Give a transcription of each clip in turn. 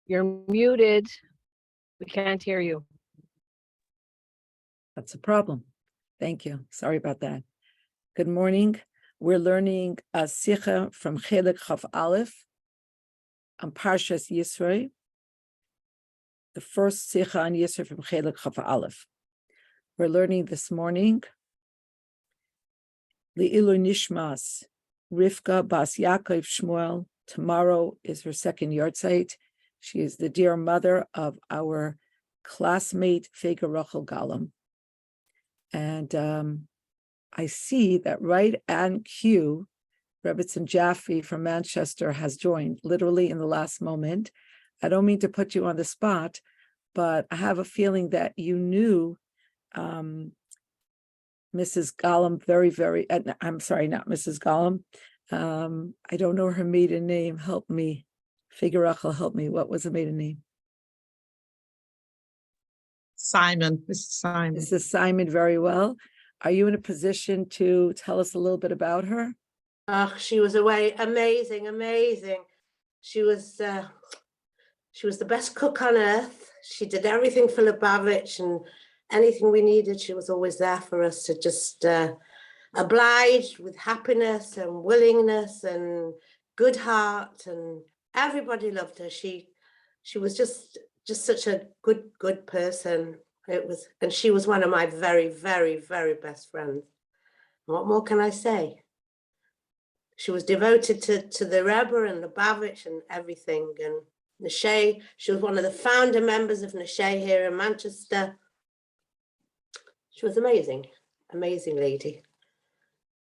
You're muted. We can't hear you. That's a problem. Thank you. Sorry about that. Good morning. We're learning a Sikha from Chelek Chaf Aleph on Parshas Yisro. The first Sikha on Yisro from Chelek Chaf Aleph. We're learning this morning Li'ilu Nishmas Rivka Bas Yaakov Shmuel. Tomorrow is her second yahrzeit. She is the dear mother of our classmate Fega Rachel Galam. And I see that right on cue, Rebbitzin Jaffe from Manchester has joined, literally in the last moment. I don't mean to put you on the spot, but I have a feeling that you knew Mrs. Gollum I'm sorry, not Mrs. Gollum. I don't know her maiden name. Help me. Figure Rachel, help me. What was the maiden name? Simon, Mrs. Simon. Mrs. Simon, very well. Are you in a position to tell us a little bit about her? She was amazing. She was the best cook on earth. She did everything for Lubavitch, and anything we needed, she was always there for us to just oblige with happiness and willingness and good heart, and everybody loved her. She was just such a good person. And she was one of my very, very, very best friends. What more can I say? She was devoted to the Rebbe and Lubavitch and everything. And Neshe, she was one of the founder members of Neshe here in Manchester. She was amazing lady.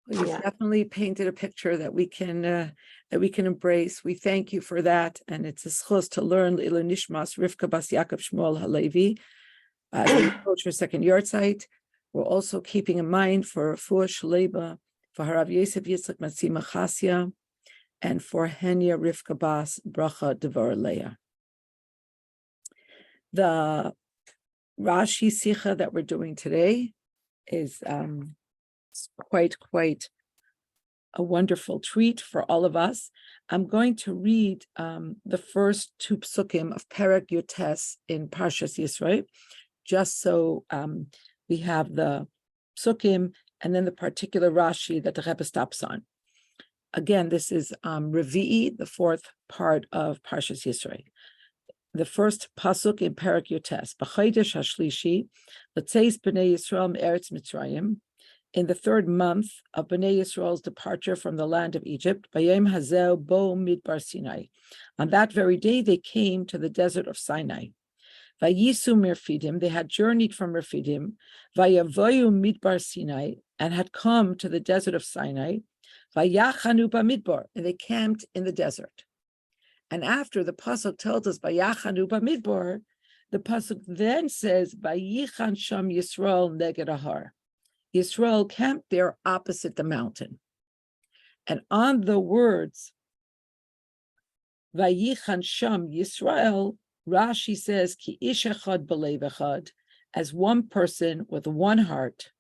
Well, you've definitely painted a picture that we can embrace. We thank you for that, and it's a schos to learn Ilu Nishmas Rivka Bas Yaakov Shmuel Halevi. As we approach her second yahrzeit, we're also keeping in mind for Refuah Shaleba, for Harav Yosef Yitzchak Matzima Chasya, and for Henya Rivka Bas Bracha Devar Leah. The Rashi Sikha that we're doing today is quite a wonderful treat for all of us. I'm going to read the first two psukim of Perek Yotes in Parshas Yisro, just so we have the psukim and then the particular Rashi that the Rebbe stops on. Again, this is Rivky, the fourth part of Parshas Yisro. The first pasuk in Perek Yotes, B'chodesh Hashlishi, L'tzeis B'nei Yisrael Me'eretz Mitzrayim, in the third month of Bnei Yisrael's departure from the land of Egypt, Bayom Hazel Bo Midbar Sinai. On that very day, they came to the desert of Sinai. Vayisu Merfidim, they had journeyed from Merfidim, Vayavoyu Midbar Sinai, and had come to the desert of Sinai, Vayachanu Bamidbar, and they camped in the desert. And after the pasuk tells us Vayachanu Bamidbar, the pasuk then says Vayichan Sham Yisrael Neged Ahar. Yisrael camped there opposite the mountain. And on the words Vayichan Sham Yisrael, Rashi says, Ki ish echad b'lev echad, as one person with one heart.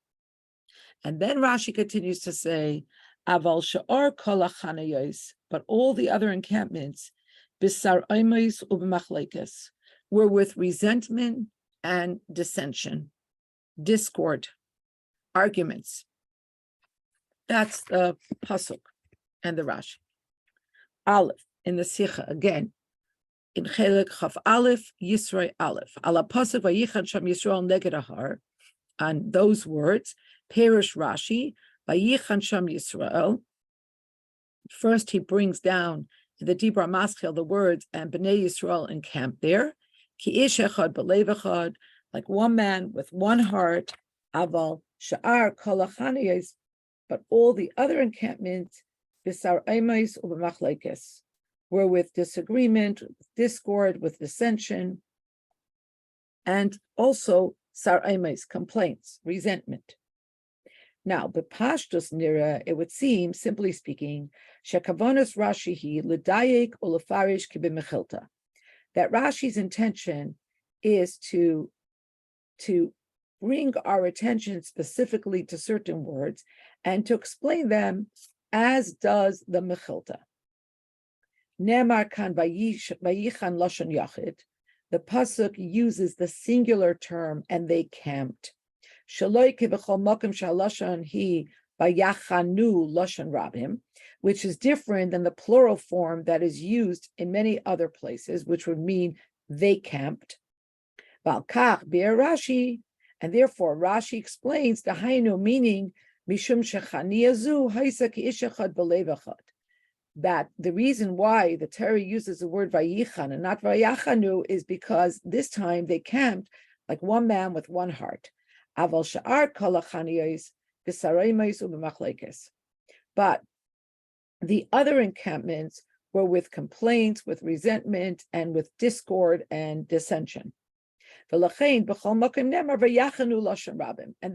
And then Rashi continues to say, Aval she'or kol hachanayos, but all the other encampments, bisar oimos ub'machlekes, were with resentment and dissension, discord, arguments. That's the pasuk and the Rashi. Aleph in the Sikha again. In Chelek Chaf Aleph, Yisro Aleph. Ala pasuk Vayichan Sham Yisrael Neged Ahar. On those words, Perish Rashi, Vayichan Sham Yisrael. First, he brings down the Dibra Maschil, the words, and Bnei Yisrael encamped there. Ki ish echad b'lev echad, like one man with one heart. Aval sha'ar kol hachanayos, but all the other encampments, bisar oimos ub'machlekes, were with disagreement, with discord, with dissension, and also sar oimos, complaints, resentment. Now, b'pashtus nira, it would seem, simply speaking, shekavonos Rashi hi l'dayek ulefarish kibimechilta, that Rashi's intention is to bring our attention specifically to certain words and to explain them as does the Mechilta. Nemar kan vayichan lashon yachid. The pasuk uses the singular term, and they camped. Shaloi kivachol makom shalashon he vayachanu lashon rabim, which is different than the plural form that is used in many other places, which would mean they camped. Valkach be'er Rashi, and therefore Rashi explains the hainu, meaning mishum shechaniyazu haisa ki'ishachad b'levachad, that the reason why the Torah uses the word vayichan and not vayachanu is because this time they camped like one man with one heart. Aval sha'ar kol hachaniyos b'sareimus u'b'machlekes. But the other encampments were with complaints, with resentment, and with discord and dissension. And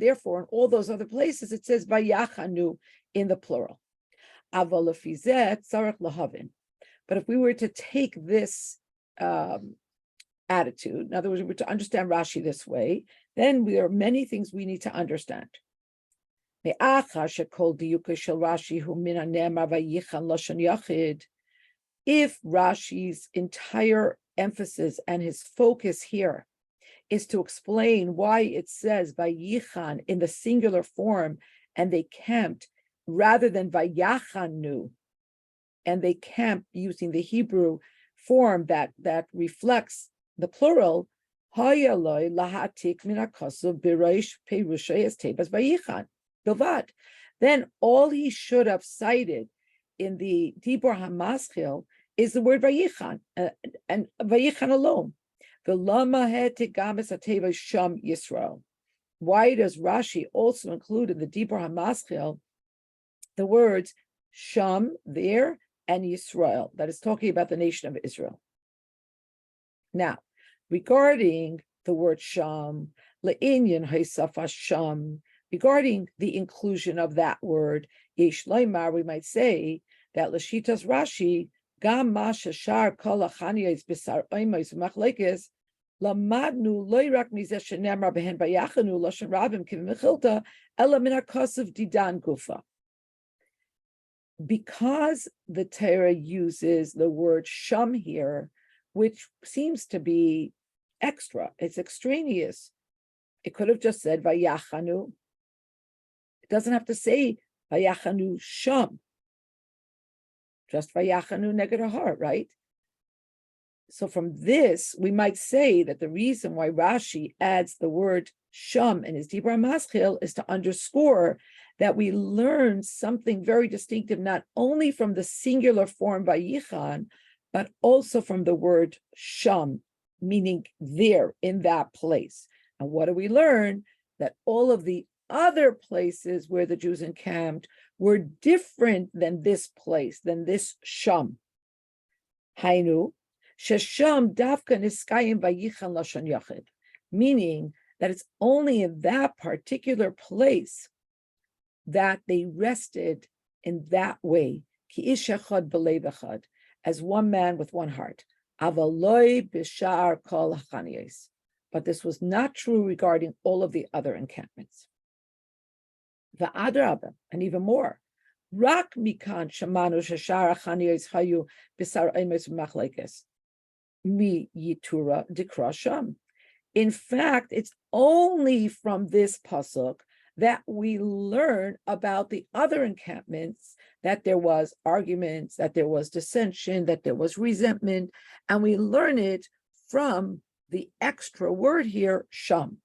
therefore, in all those other places, it says vayachanu in the plural. But if we were to take this attitude, in other words, we were to understand Rashi this way, then there are many things we need to understand. If Rashi's entire emphasis and his focus here is to explain why it says vayichan in the singular form and they camped, rather than vayachanu, and they camped using the Hebrew form that reflects the plural, then all he should have cited in the Dibur HaMaschil is the word vayichan, and vayichan alone. Why does Rashi also include in the Dibur HaMaschil the words Sham there and Yisrael, that is talking about the nation of Israel? Now, regarding the word Sham, le'inyan ha'safa Sham, regarding the inclusion of that word, Yesh Leimar, we might say that Lashitas Rashi, Gam ma shashar kol hachaniyos b'sar oimos u'machlekes, lamadnu loirak mizeh shenemar behen vayachanu lashon rabim kiv'mechilta ela min ha'kosav didan gufa. Because the Torah uses the word sham here, which seems to be extra, it's extraneous. It could have just said vayachanu. It doesn't have to say vayachanu sham. Just vayachanu neged har, right? So from this, we might say that the reason why Rashi adds the word sham in his Dibur HaMaschil is to underscore that we learn something very distinctive, not only from the singular form vayichan, but also from the word sham, meaning there, in that place. And what do we learn? That all of the other places where the Jews encamped were different than this place, than this sham. Hainu, shesham davka niskayim vayichan lashon yachid, meaning that it's only in that particular place that they rested in that way, ki ish echad b'lev echad, as one man with one heart. Avaloi b'shar kol hachaniyos. But this was not true regarding all of the other encampments. Va'adrabah, and even more. Rak mikan shamanu shashar hachaniyos hayu b'sar oimos u'machlekes mi yitura dikra sham. In fact, it's only from this pasuk that we learn about the other encampments, that there was arguments, that there was dissension, that there was resentment, and we learn it from the extra word here, sham.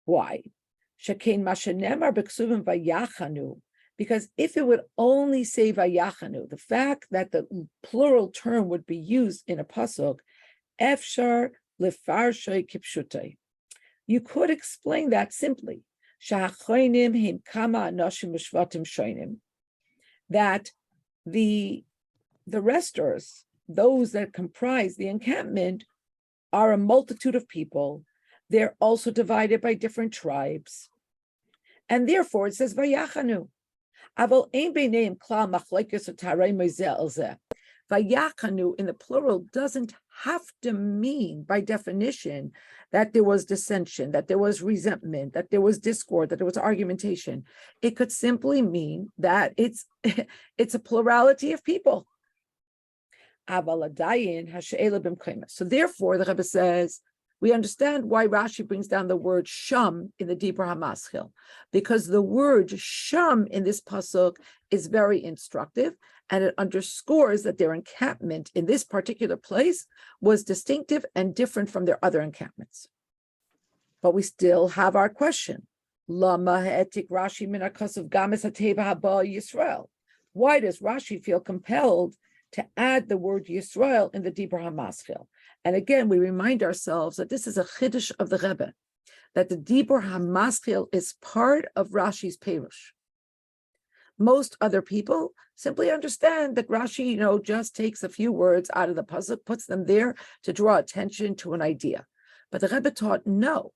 Why? Shekein mashenemar b'ksuvim vayachanu, because if it would only say vayachanu, the fact that the plural term would be used in a pasuk, efshar lefarshay kipshutai. You could explain that simply. That the resters, those that comprise the encampment, are a multitude of people. They're also divided by different tribes. And therefore it says vayachanu. Vayachanu in the plural doesn't have to mean, by definition, that there was dissension, that there was resentment, that there was discord, that there was argumentation. It could simply mean that it's a plurality of people. So therefore, the Rebbe says, we understand why Rashi brings down the word sham in the Dibur HaMaschil, because the word sham in this pasuk is very instructive, and it underscores that their encampment in this particular place was distinctive and different from their other encampments. But we still have our question. Lama ha'etik Rashi min ha'kasav games ha'teva haba Yisrael. Why does Rashi feel compelled to add the word Yisrael in the Dibur HaMaschil? And again, we remind ourselves that this is a chiddush of the Rebbe, that the Dibur HaMaschil is part of Rashi's Perush. Most other people simply understand that Rashi, just takes a few words out of the pasuk, puts them there to draw attention to an idea. But the Rebbe taught, no,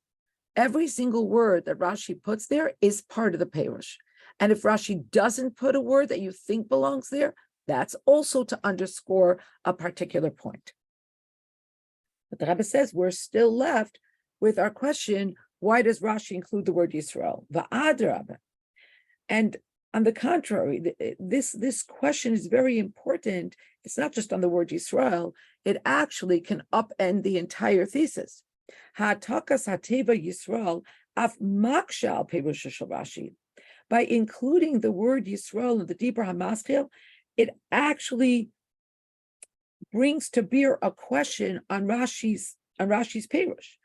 every single word that Rashi puts there is part of the Perush. And if Rashi doesn't put a word that you think belongs there, that's also to underscore a particular point. But the Rebbe says we're still left with our question, why does Rashi include the word Yisrael? Va'adrabah. And on the contrary, this question is very important. It's not just on the word Yisrael, it actually can upend the entire thesis. Ha'takas ha'teva Yisrael af maksha al perush shel Rashi. By including the word Yisrael in the Dibur HaMaschil, it actually brings to bear a question on Rashi's Perush.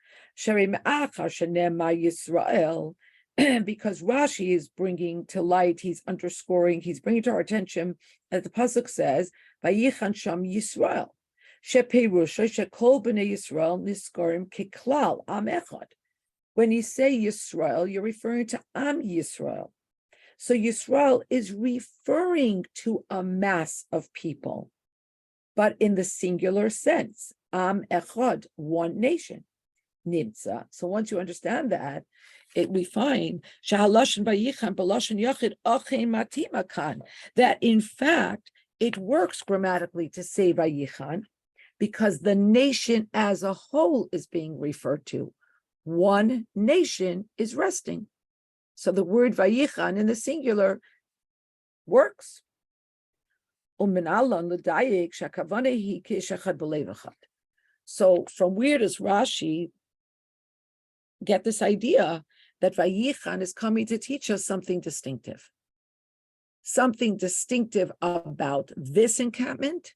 Yisrael, because Rashi is bringing to light, he's underscoring, he's bringing to our attention that the pasuk says, "Vayichan sham Yisrael, sheperusha shekol bnei Yisrael niskarim kiklal am echad." When you say Yisrael, you're referring to Am Yisrael. So Yisrael is referring to a mass of people, but in the singular sense, Am Echad, one nation, Nimtza. So once you understand that, we find that in fact, it works grammatically to say Vayichan, because the nation as a whole is being referred to. One nation is resting. So the word Vayichan in the singular works. So from where does Rashi get this idea that Vayichan is coming to teach us something distinctive? Something distinctive about this encampment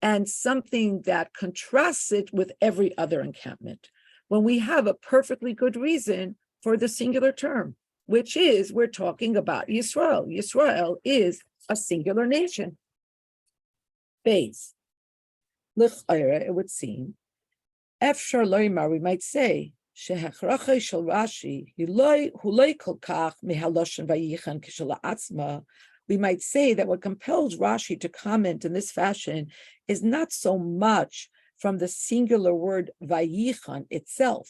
and something that contrasts it with every other encampment, when we have a perfectly good reason for the singular term, which is we're talking about Yisrael. Yisrael is a singular nation. Base. It would seem, Efshar Loimar, we might say, Shehachrache Shel Rashi, Hulei Kolkach Mihaloshen Vayichan Kishela Atzma. We might say that what compels Rashi to comment in this fashion is not so much from the singular word Vayichan itself,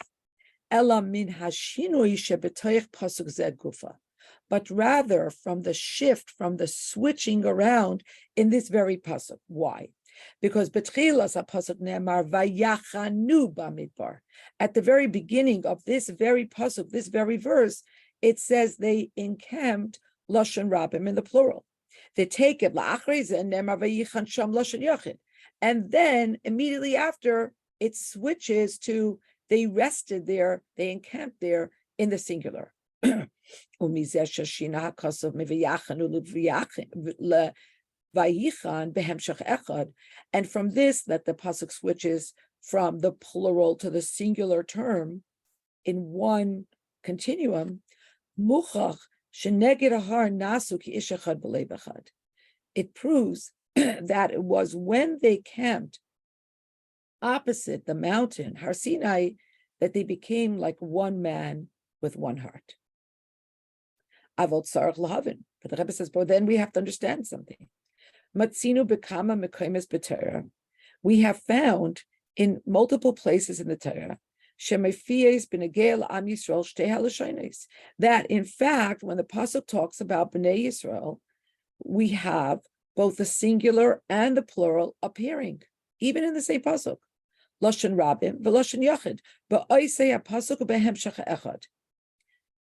Ela min hashinui shebetoich pasuk zeh gufa, but rather from the shift, from the switching around in this very pasuk. Why? Because betchilas pasuk ne'emar vayachanu bamidbar. At the very beginning of this very pasuk, this very verse, it says they encamped lashon rabim in the plural. They take it la'achrei zeh ne'emar vayichan sham lashon yachid, and then immediately after it switches to they rested there, they encamped there in the singular. And from this, that the pasuk switches from the plural to the singular term in one continuum, it proves that it was when they camped opposite the mountain, Har Sinai, that they became like one man with one heart. Avot Sarach Lahavin. But the Rebbe says, but then we have to understand something. Matzinu bekama mekomes b'Torah. We have found in multiple places in the Torah, shemefiyes b'negel am Yisrael shtei halashonos, that in fact, when the pasuk talks about Bnei Yisrael, we have both the singular and the plural appearing, even in the same pasuk. Lashon Rabim, Velashon Yachid. But Oisei HaPasuk Behemshach Echad.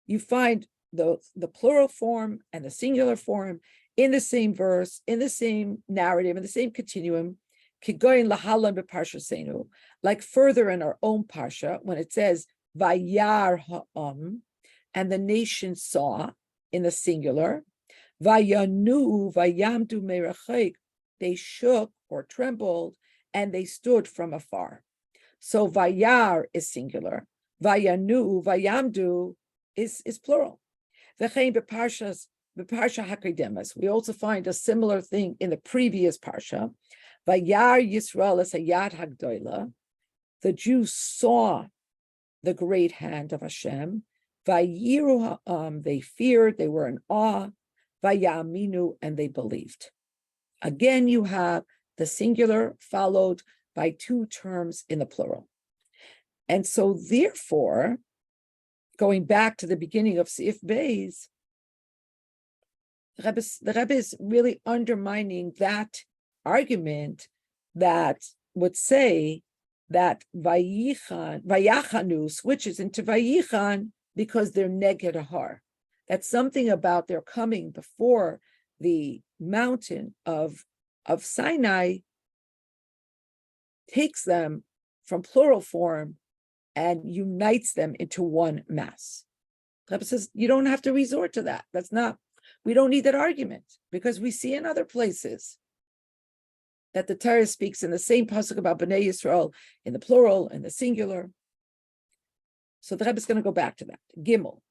You find the plural form and the singular form in the same verse, in the same narrative, in the same continuum, Kigoyin Lahalan Beparsha Seinu, like further in our own Parsha, when it says Vayar Ha'am, and the nation saw in the singular, Vayanu Vayamdu Merachik, they shook or trembled, and they stood from afar. So Vayar is singular, Vayanu, Vayamdu is plural. V'chein beparsha hakedemas. We also find a similar thing in the previous parsha. Vayar Yisrael es hayad hagdoila. The Jews saw the great hand of Hashem. Vayiru ha'am, they feared, they were in awe. Vayaminu, and they believed. Again, you have the singular followed by two terms in the plural. And so therefore, going back to the beginning of Seif Beis, the Rebbe is really undermining that argument that would say that Vayachanu switches into Vayichan because they're neged har. That's something about their coming before the mountain of Sinai takes them from plural form and unites them into one mass. Rebbe says, you don't have to resort to that. We don't need that argument, because we see in other places that the Torah speaks in the same pasuk about Bnei Yisrael in the plural and the singular. So the Rebbe is going to go back to that. Gimel.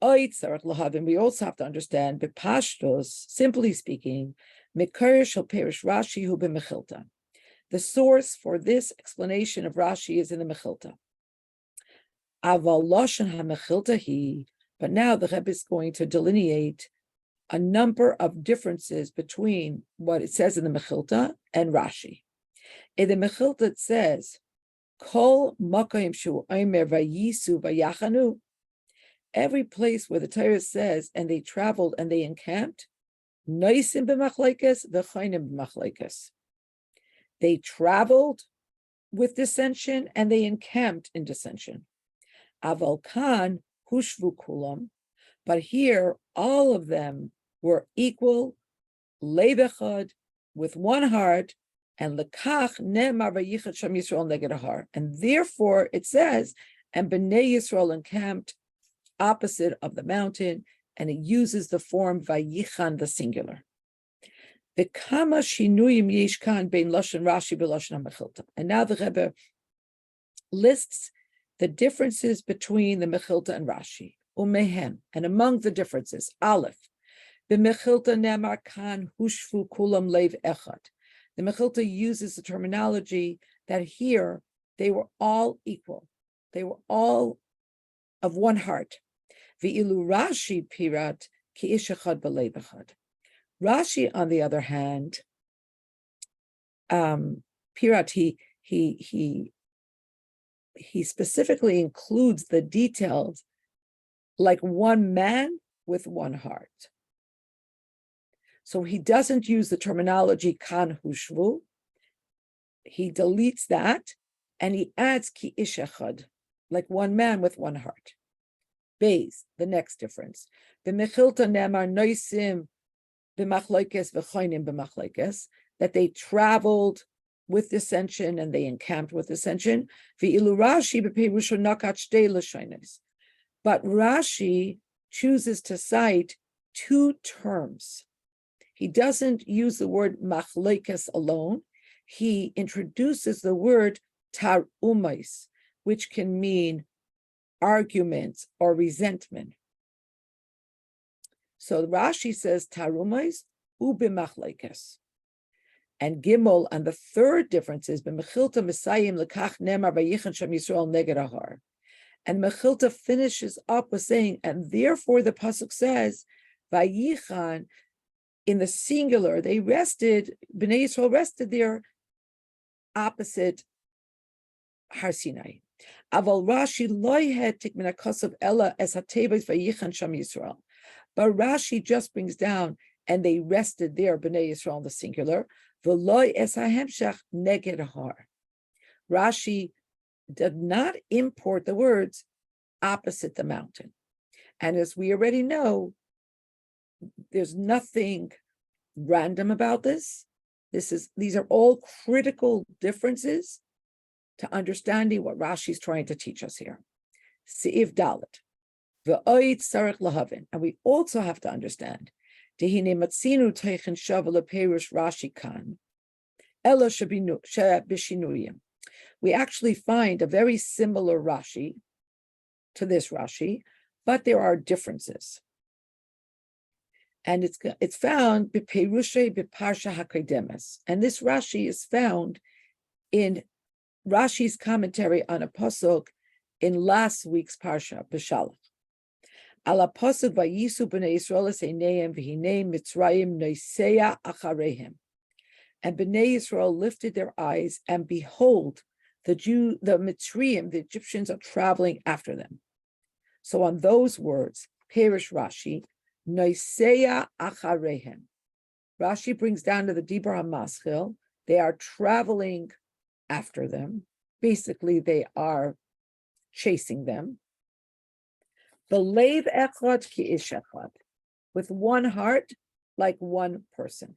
And we also have to understand, b'pashtos, simply speaking, Mikar shel perish Rashi hu b'mechilta. The source for this explanation of Rashi is in the Mechilta. Aval lashon ha-mechilta hi, but now the Rebbe is going to delineate a number of differences between what it says in the Mechilta and Rashi. In the Mechilta it says, Kol makayim shu omer vayisu vayachanu. Every place where the Torah says, and they traveled and they encamped, noisim b'machlekes v'chaynim b'machlekes. They traveled with dissension and they encamped in dissension. Aval kan hushvu kulam, but here all of them were equal, lev echad, with one heart, and lekach ne'emar vayichad sham Yisrael neged har. And therefore it says, and Bnei Yisrael encamped opposite of the mountain, and it uses the form vayichan, the singular. The kama shinuyim yesh kan bein lashon Rashi b'lashon ha-mechilta. And now the Rebbe lists the differences between the Mechilta and Rashi. Umehem, and among the differences, Aleph, the Mechilta nemar kan hushvu kulam lev echad. The Mechilta uses the terminology that here they were all equal. They were all of one heart. Ve'ilu Rashi pirat ki ish echad b'lev echad. Rashi, on the other hand, pirat, he specifically includes the details like one man with one heart. So he doesn't use the terminology kan hushvu. He deletes that and he adds ki ish echad, like one man with one heart. Beis, the next difference. B'mechilta nemar noisim b'machlekes v'chaynim b'machlekes, that they traveled with dissension and they encamped with dissension. Ve'ilu Rashi b'peirusho nakat shtei lashonos. But Rashi chooses to cite two terms. He doesn't use the word machlekes alone. He introduces the word tarumais, which can mean arguments or resentment. So Rashi says tarumais ubimachlekes. And Gimel, and the third difference is b'mechilta mesayim lekach nemar vayichan sham Yisrael neged har. And Mechilta finishes up with saying, and therefore the pasuk says, vayichan, in the singular, they rested, Bnei Yisrael rested there opposite Har Sinai. Aval Rashi loy hetik min hakasav ella es hatevos vayichan sham Yisrael. But Rashi just brings down, and they rested there, Bnei Yisrael in the singular, v'loy es hahemshach neged har. Rashi did not import the words opposite the mountain. And as we already know, there's nothing random about this. These are all critical differences to understanding what Rashi is trying to teach us here. Se'iv Dalet. V'oit sarich lahavin. And we also have to understand. Dehine matzinu teichen shav leperush Rashi kan. Ela bishinuyim. We actually find a very similar Rashi to this Rashi, but there are differences. And it's found b'perushay b'parsha hakedemes. And this Rashi is found in Rashi's commentary on a pasuk in last week's parsha b'Shalach. Ala pasuk vayisu b'nei Yisrael eseineim v'hinei Mitzrayim noiseya acharehem. And b'nei Yisrael lifted their eyes, and behold, the Mitzrayim, the Egyptians, are traveling after them. So on those words, Perish Rashi, noiseya acharehem. Rashi brings down to the Dibur HaMaschil, they are traveling after them. Basically, they are chasing them. B'leiv echad ki ish echad, with one heart, like one person.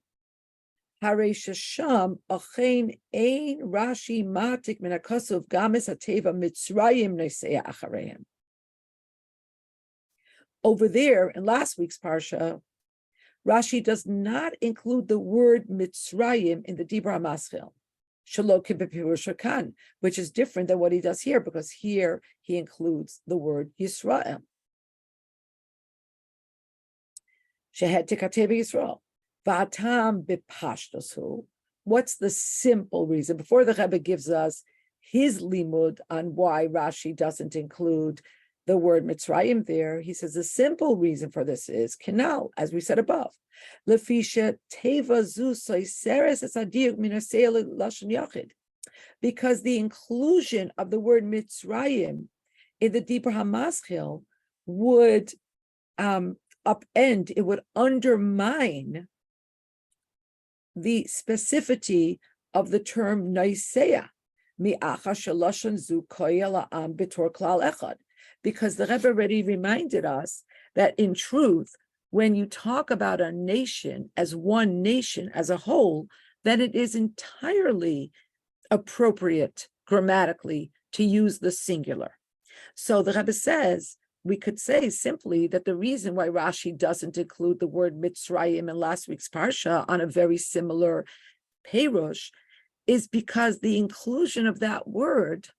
Harei shesham achein ein Rashi matik min hakasuv games hateva Mitzrayim noiseya acharehem. Over there, in last week's parsha, Rashi does not include the word Mitzrayim in the Dibur HaMaschil, Shelo kibepirush kan, which is different than what he does here, because here he includes the word Yisrael. Shehed tikateh Yisrael. V'atam b'pashtosu. What's the simple reason? Before the Rebbe gives us his limud on why Rashi doesn't include the word Mitzrayim there, he says the simple reason for this is Kinal, as we said above. Lefisha teva zu soiseres es adiuk minasei lashon yachid. Because the inclusion of the word Mitzrayim in the Dibur HaMaschil would upend, it would undermine the specificity of the term Noiseya, mi'acha shalashon zu koyel ha'am b'tor klal echad. Because the Rebbe already reminded us that in truth, when you talk about a nation as one nation as a whole, then it is entirely appropriate grammatically to use the singular. So the Rebbe says, we could say simply that the reason why Rashi doesn't include the word Mitzrayim in last week's Parsha on a very similar Perush is because the inclusion of that word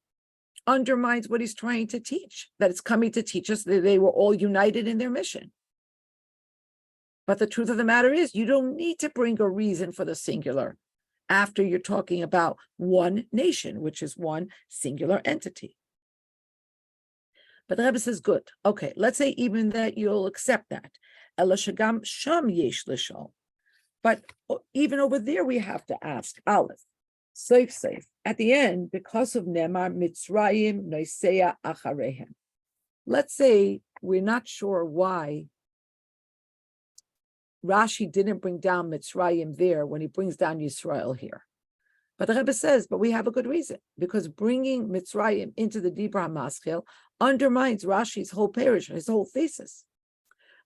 undermines what he's trying to teach, that it's coming to teach us that they were all united in their mission. But the truth of the matter is, you don't need to bring a reason for the singular after you're talking about one nation, which is one singular entity. But the Rebbe says, good. Okay, let's say even that you'll accept that. Elashagam sham yesh lishol. But even over there, we have to ask, Aleph, safe. At the end, because of Nemar, Mitzrayim noiseya acharehem. Let's say we're not sure why Rashi didn't bring down Mitzrayim there when he brings down Yisrael here. But the Rebbe says, but we have a good reason, because bringing Mitzrayim into the Dibur HaMaschil undermines Rashi's whole parish, his whole thesis.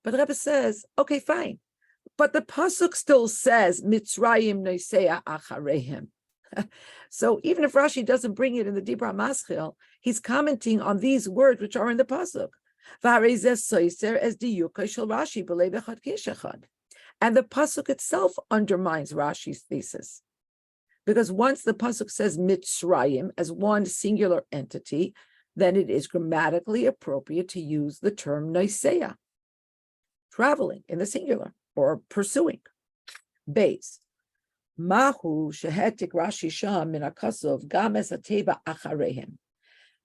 But the Rebbe says, okay, fine. But the pasuk still says Mitzrayim noiseya acharehem. So even if Rashi doesn't bring it in the Dibur HaMaschil, he's commenting on these words which are in the pasuk. And the pasuk itself undermines Rashi's thesis. Because once the pasuk says Mitzrayim as one singular entity, then it is grammatically appropriate to use the term noiseya, traveling in the singular or pursuing. Base. Mahu shehetik Rashi sham min hakasuv games hateva acharehem.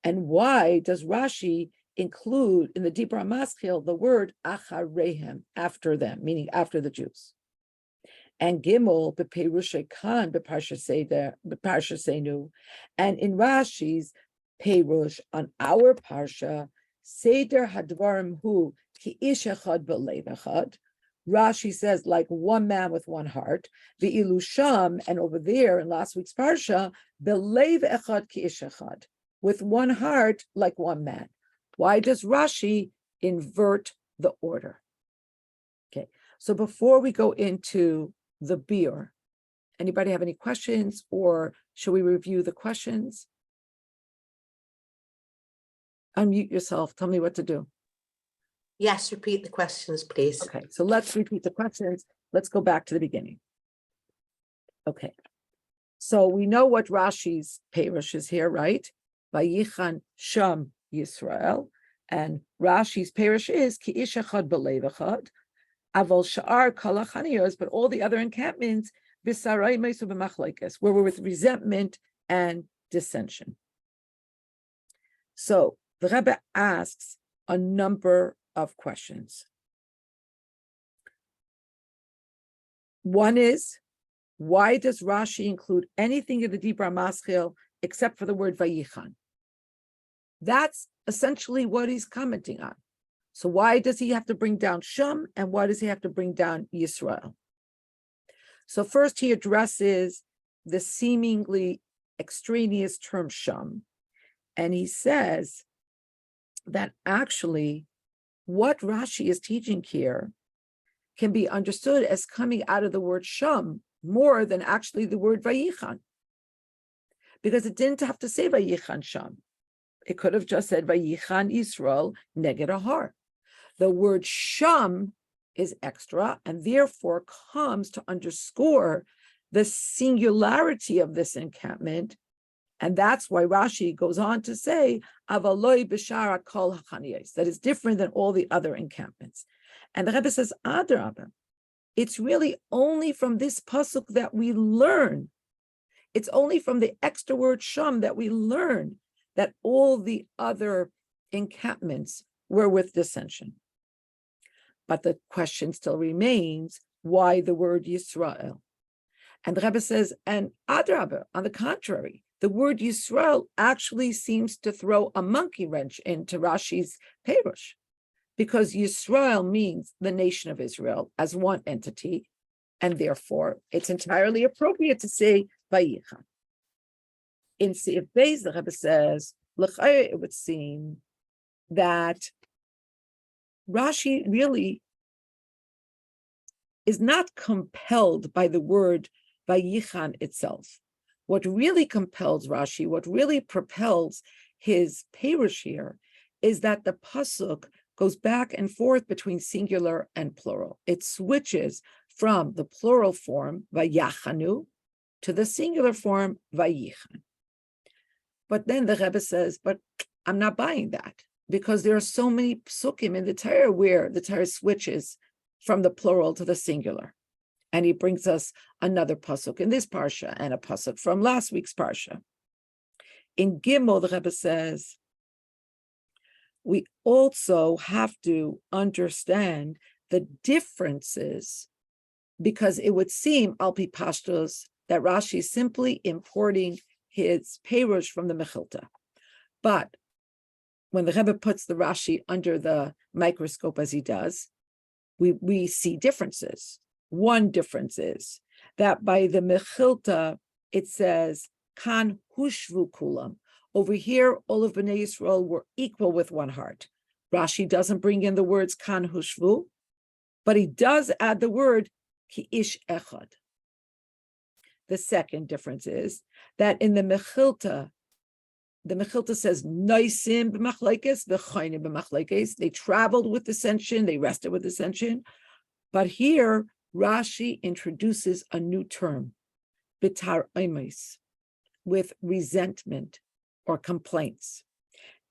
And why does Rashi include in the Dibur HaMaschil the word acharehem, after them, meaning after the Jews? And Gimel beperushay kan beparsha seinu, and in Rashi's perush on our parsha seder hadvarim hu ki ish echad b'leiv echad. Rashi says like one man with one heart. The ilusham, and over there in last week's parsha, belev echad ki ish echad, with one heart like one man. Why does Rashi invert the order? Okay, so before we go into the biur, anybody have any questions, or should we review the questions? Unmute yourself. Tell me what to do. Yes, repeat the questions, please. Okay, so let's repeat the questions. Let's go back to the beginning. Okay, so we know what Rashi's perush is here, right? Vayichan Sham Yisrael, and Rashi's perush is Ki ish echad b'lev echad, aval sha'ar kol hachaniyos, but all the other encampments b'sarai meisu b'machlekes, where we're with resentment and dissension. So the Rebbe asks a number of questions. One is, why does Rashi include anything in the Dibra Maschil except for the word Vayichan? That's essentially what he's commenting on. So why does he have to bring down Sham, and why does he have to bring down Yisrael? So first he addresses the seemingly extraneous term Sham, and he says that actually what Rashi is teaching here can be understood as coming out of the word Sham more than actually the word Vayichan, because it didn't have to say Vayichan Sham. It could have just said Vayichan Yisrael neged Ahar. The word Sham is extra and therefore comes to underscore the singularity of this encampment. And that's why Rashi goes on to say, Avaloi b'shara kol hachaniyos, that is different than all the other encampments. And the Rebbe says, Adrabah, it's really only from this pasuk that we learn. It's only from the extra word Sham that we learn that all the other encampments were with dissension. But the question still remains, why the word Yisrael? And the Rebbe says, and Adrabah, on the contrary, the word Yisrael actually seems to throw a monkey wrench into Rashi's perush, because Yisrael means the nation of Israel as one entity, and therefore it's entirely appropriate to say Vayichan. In Seif Beis, the Rebbe says, l'chayr, it would seem that Rashi really is not compelled by the word Vayichan itself. What really compels Rashi, what really propels his perush here, is that the pasuk goes back and forth between singular and plural. It switches from the plural form Vayachanu to the singular form Vayichan. But then the Rebbe says, but I'm not buying that, because there are so many psukim in the Torah where the Torah switches from the plural to the singular. And he brings us another pasuk in this parsha and a pasuk from last week's parsha. In Gimel, the Rebbe says, we also have to understand the differences, because it would seem, al pi pashtos, that Rashi is simply importing his perush from the Mechilta. But when the Rebbe puts the Rashi under the microscope, as he does, we see differences. One difference is that by the Mechilta, it says, Kan hushvu kulam. Over here, all of Bnei Yisrael were equal with one heart. Rashi doesn't bring in the words Kan hushvu, but he does add the word Ki ish echad. The second difference is that in the Mechilta says Noisim b'machlekes v'chaynim b'machlekes. They traveled with dissension, they rested with dissension. But here, Rashi introduces a new term, bitar oimes, with resentment or complaints.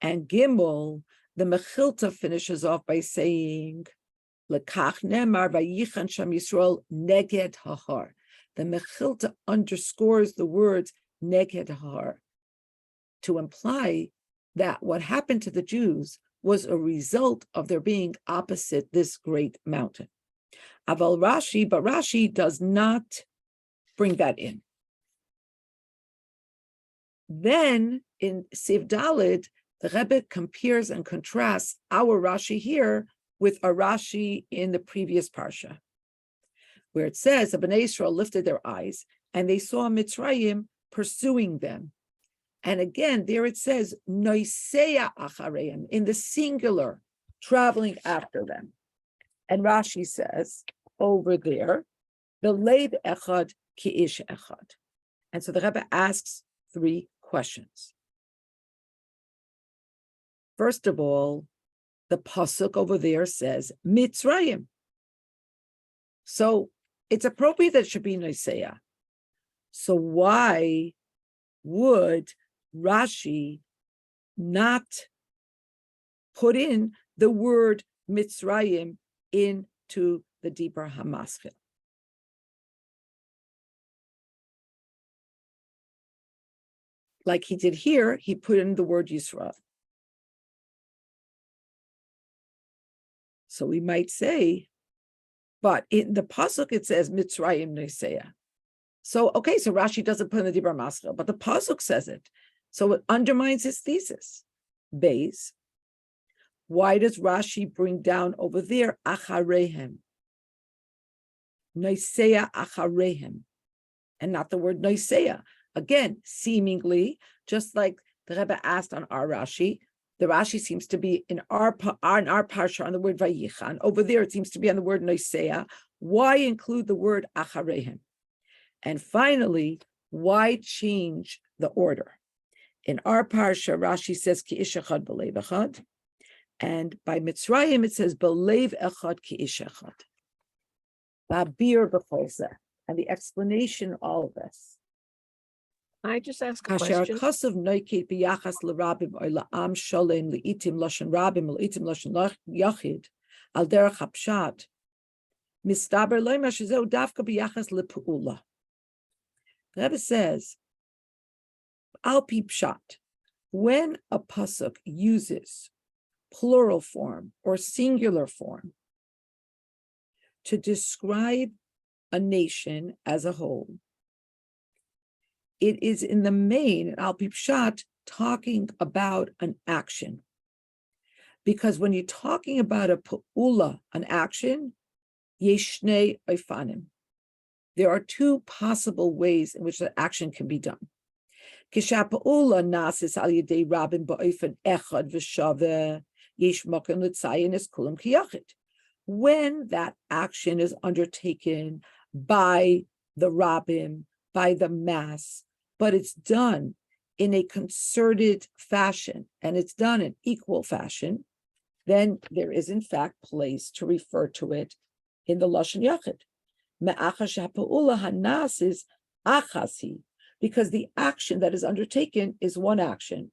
And Gimel, the Mechilta finishes off by saying, Lekach nemar vayichan sham Yisrael neged hahar. The Mechilta underscores the words neged hahar to imply that what happened to the Jews was a result of their being opposite this great mountain. But Rashi does not bring that in. Then in Seif Daled, the Rebbe compares and contrasts our Rashi here with a Rashi in the previous parsha. where it says the Bnei Yisrael lifted their eyes and they saw Mitzrayim pursuing them. And again, there it says Noiseya achareim in the singular, traveling after them. And Rashi says over there, Belev echad ki ish echad. And so the Rebbe asks 3 questions. First of all, the pasuk over there says Mitzrayim. So it's appropriate that it should be Noiseya. So why would Rashi not put in the word Mitzrayim into the deeper Hamaschil? Like he did here, he put in the word Yisro. So we might say, but in the pasuk it says Mitzrayim Noiseya. So okay, so Rashi doesn't put in the Dibur Maschil, but the pasuk says it, so it undermines his thesis. Beis, why does Rashi bring down over there acharehem, Noiseya acharehem, and not the word Noiseya? Again, seemingly, just like the Rebbe asked on our Rashi, the Rashi seems to be in our parsha on the word Vayichan. Over there, it seems to be on the word Noiseya. Why include the word acharehem? And finally, why change the order? In our parsha, Rashi says ki ish echad b'leiv echad, and by Mitzrayim it says b'leiv echad ki ish echad. Babir b'chol zeh. And the explanation of all of this. I just ask a Kasher question. kasav noikit b'yachas l'rabim or la'am sholem li'itim lashon rabim li'itim lashon yachid al derech hapshat mistaber loyma shezeu dafka b'yachas lepu'ula. The Rebbe says, al pi pshat, when a pasuk uses plural form or singular form to describe a nation as a whole, it is in the main, al pi pshat, talking about an action. Because when you're talking about a pu'ula, an action, yeshnei oifanim, there are 2 possible ways in which the action can be done. When that action is undertaken by the Rabbim, by the mass, but it's done in a concerted fashion and it's done in equal fashion, then there is in fact place to refer to it in the Lashon Yachid. Because the action that is undertaken is one action,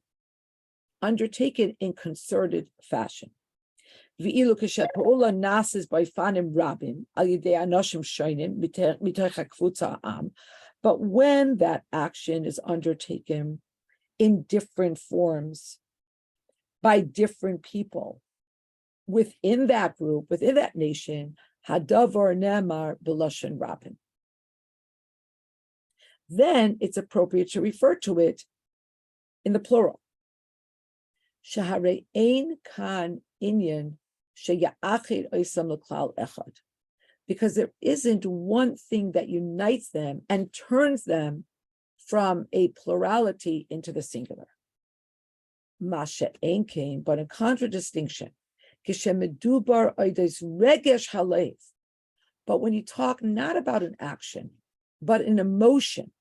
undertaken in concerted fashion. But when that action is undertaken in different forms by different people within that group, within that nation, hadavar nemar b'lashon rabim, then it's appropriate to refer to it in the plural. Shaharei ein kan inyan sheya'achid oisam l'klal echad, because there isn't one thing that unites them and turns them from a plurality into the singular. Masha ein kain, but in contradistinction, kishemedubar oides regesh halev, but when you talk not about an action, but an emotion,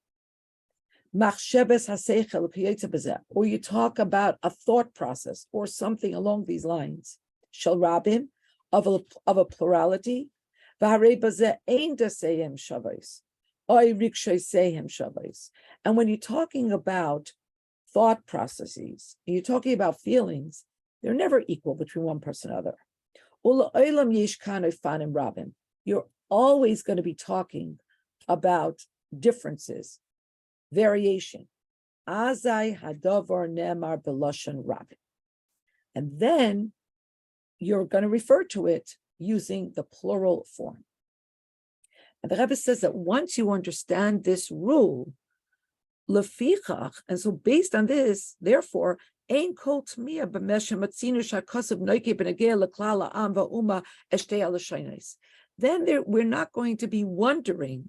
machsheves haseichel k'yotze b'zeh, or you talk about a thought process or something along these lines, shel rabim, of a plurality, v'harei b'zeh ein daseim shavos, oy rikshoseim shavos. And when you're talking about thought processes, you're talking about feelings, they're never equal between one person and another. Ula'olam yesh kan ofanim rabim. You're always going to be talking about differences, variation. Azai hadavar nemar b'lashon rabim. And then you're going to refer to it using the plural form. And the Rebbe says that once you understand this rule, lefichach, and so based on this, therefore, ein kol tmiya b'meshem matzinu shakasav noike b'negei l'klal ha'am va'uma eshtei alashonos. then we're not going to be wondering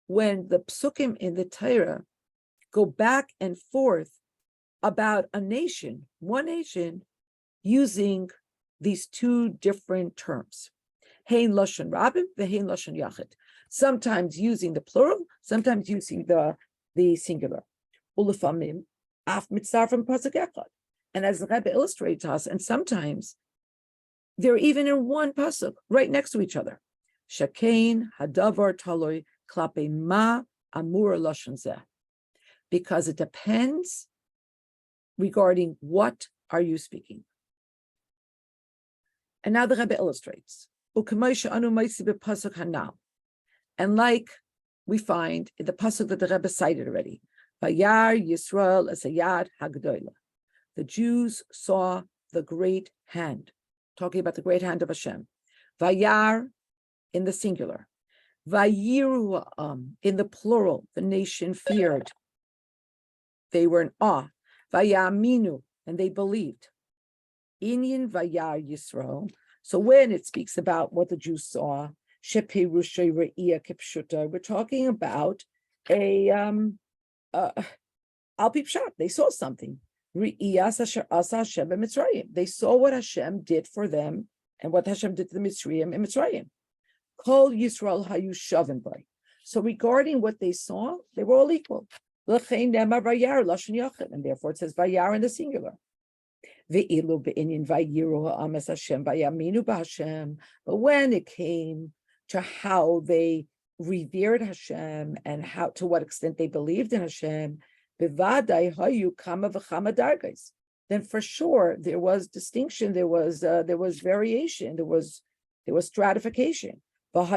when the psukim in the Torah go back and forth about a nation, one nation, using these two different terms. Hein lashon rabim, ve'hein lashon yachid. Sometimes using the plural, sometimes using the singular. Ulefamim af mitzarfim pasuk echad. And as the Rebbe illustrates us, and sometimes they're even in one pasuk, right next to each other. Shakein hadavar taloi klape ma amur lashon zeh. Because it depends regarding what are you speaking. And now the Rebbe illustrates. And like we find in the pasuk that the Rebbe cited already, Vayar Yisrael es hayad hagdola. The Jews saw the great hand, talking about the great hand of Hashem. Vayar in the singular. Vayiru in the plural, the nation feared. They were in awe. Vayaminu, and they believed. Inyan Vayar Yisro. So when it speaks about what the Jews saw, we're talking about a Alpi Pshat. They saw something. They saw what Hashem did for them and what Hashem did to the Mitzrayim in Mitzrayim. Kol Yisrael hayu shavim by. So regarding what they saw, they were all equal. And therefore it says Vayar in the singular. But when it came to how they revered Hashem and how to what extent they believed in Hashem, then for sure there was distinction, there was variation, there was stratification. And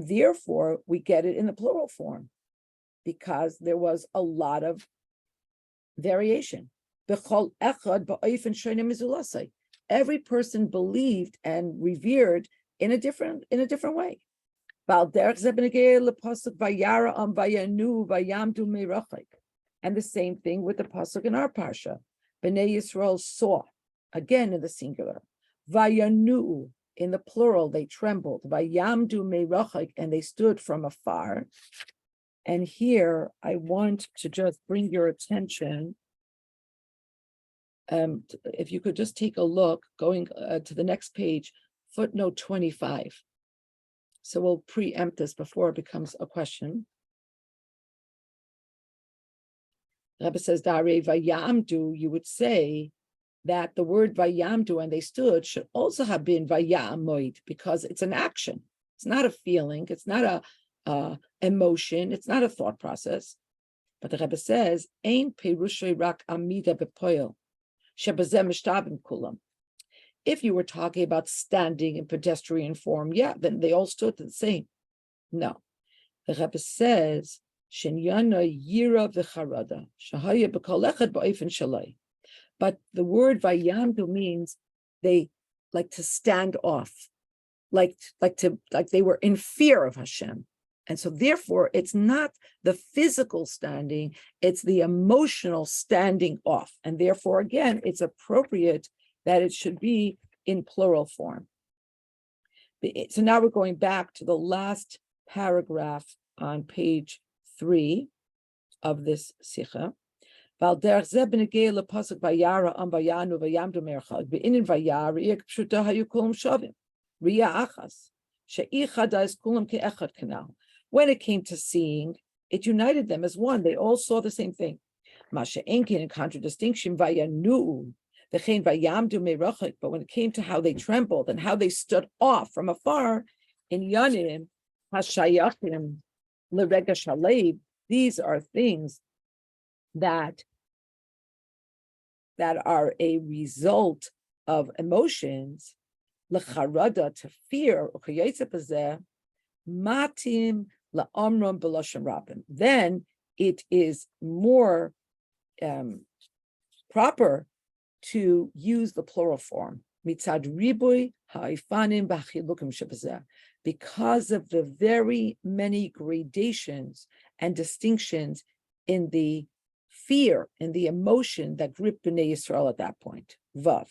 therefore we get it in the plural form because there was a lot of variation. Every person believed and revered in a different way. And the same thing with the pasuk in our parsha. Bnei Yisrael saw, again in the singular. Vayanu, in the plural, they trembled. Vayamdu meirachik, and they stood from afar. And here I want to just bring your attention, if you could just take a look, going to the next page, footnote 25. So we'll preempt this before it becomes a question. The Rebbe says, Dare vayamdu, you would say that the word vayamdu, and they stood, should also have been vayamoid, because it's an action. It's not a feeling. It's not a emotion. It's not a thought process. But the Rebbe says, Ein perushay rak amida bepoil, shebazeh mishtabim kulam. If you were talking about standing in pedestrian form, yeah, then they all stood the same. No. The Rebbe says, Shenyana yira v'charada, shahaya b'kol echad ba'ofen shalai. But the word vayamdu means they like to stand off, like they were in fear of Hashem. And so therefore it's not the physical standing, it's the emotional standing off. And therefore, again, it's appropriate that it should be in plural form. So now we're going back to the last paragraph on page 3 of this Sikha. And the same when it came to seeing, it united them as one. They all saw the same thing. In contradistinction, but when it came to how they trembled and how they stood off from afar, in Yanim, Hashayachim, L'Rega Shalev, these are things that are a result of emotions, L'Charada, to fear, Matim La'amram B'Lashon Rabim. Then it is more proper to use the plural form, mitzad ribui ha'ifanim b'achilukim shebazeh, because of the very many gradations and distinctions in the fear and the emotion that gripped Bnei Yisrael at that point. Vav.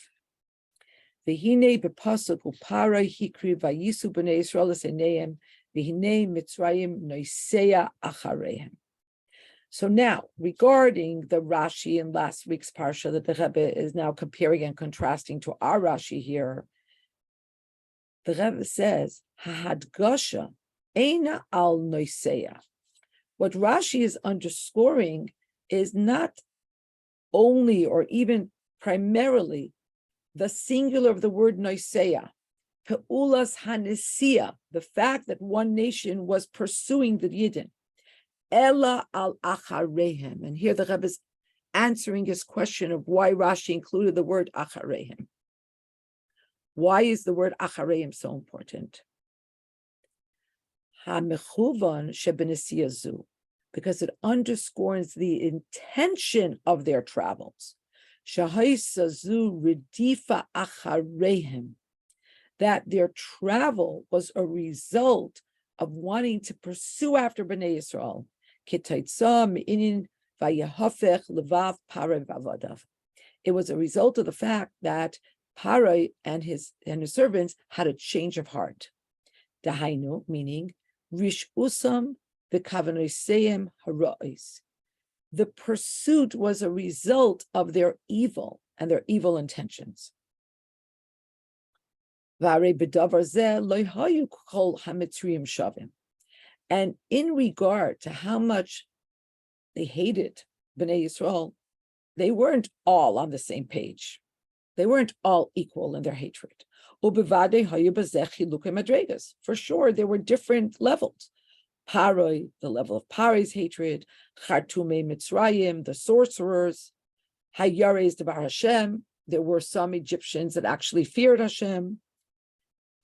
V'hine b'pasuk upara hikri vayisu b'nei Yisrael l'seineim v'hine Mitzrayim noiseya acharehem. So now, regarding the Rashi in last week's parsha that the Rebbe is now comparing and contrasting to our Rashi here, the Rebbe says, "Hahadgasha eina al noiseya." What Rashi is underscoring is not only or even primarily the singular of the word noiseya, pe'ulas hanesiya, the fact that one nation was pursuing the Yidden, ella al acharehem. And here the Rebbe is answering his question of why Rashi included the word acharehem. Why is the word acharehem so important? Ha-mechuvan shebenesiya zu, because it underscores the intention of their travels. Shahaisa zu ridifa acharehem, that their travel was a result of wanting to pursue after Bnei Yisrael. It was a result of the fact that Parai and his servants had a change of heart. Dahainu, meaning rish usam v'kavanoseim harois. The pursuit was a result of their evil and their evil intentions. And in regard to how much they hated Bnei Yisrael, they weren't all on the same page. They weren't all equal in their hatred. For sure, there were different levels. Paroi, the level of Parai's hatred, Chartume Mitzrayim, the sorcerers, Hayares Devar Hashem, there were some Egyptians that actually feared Hashem,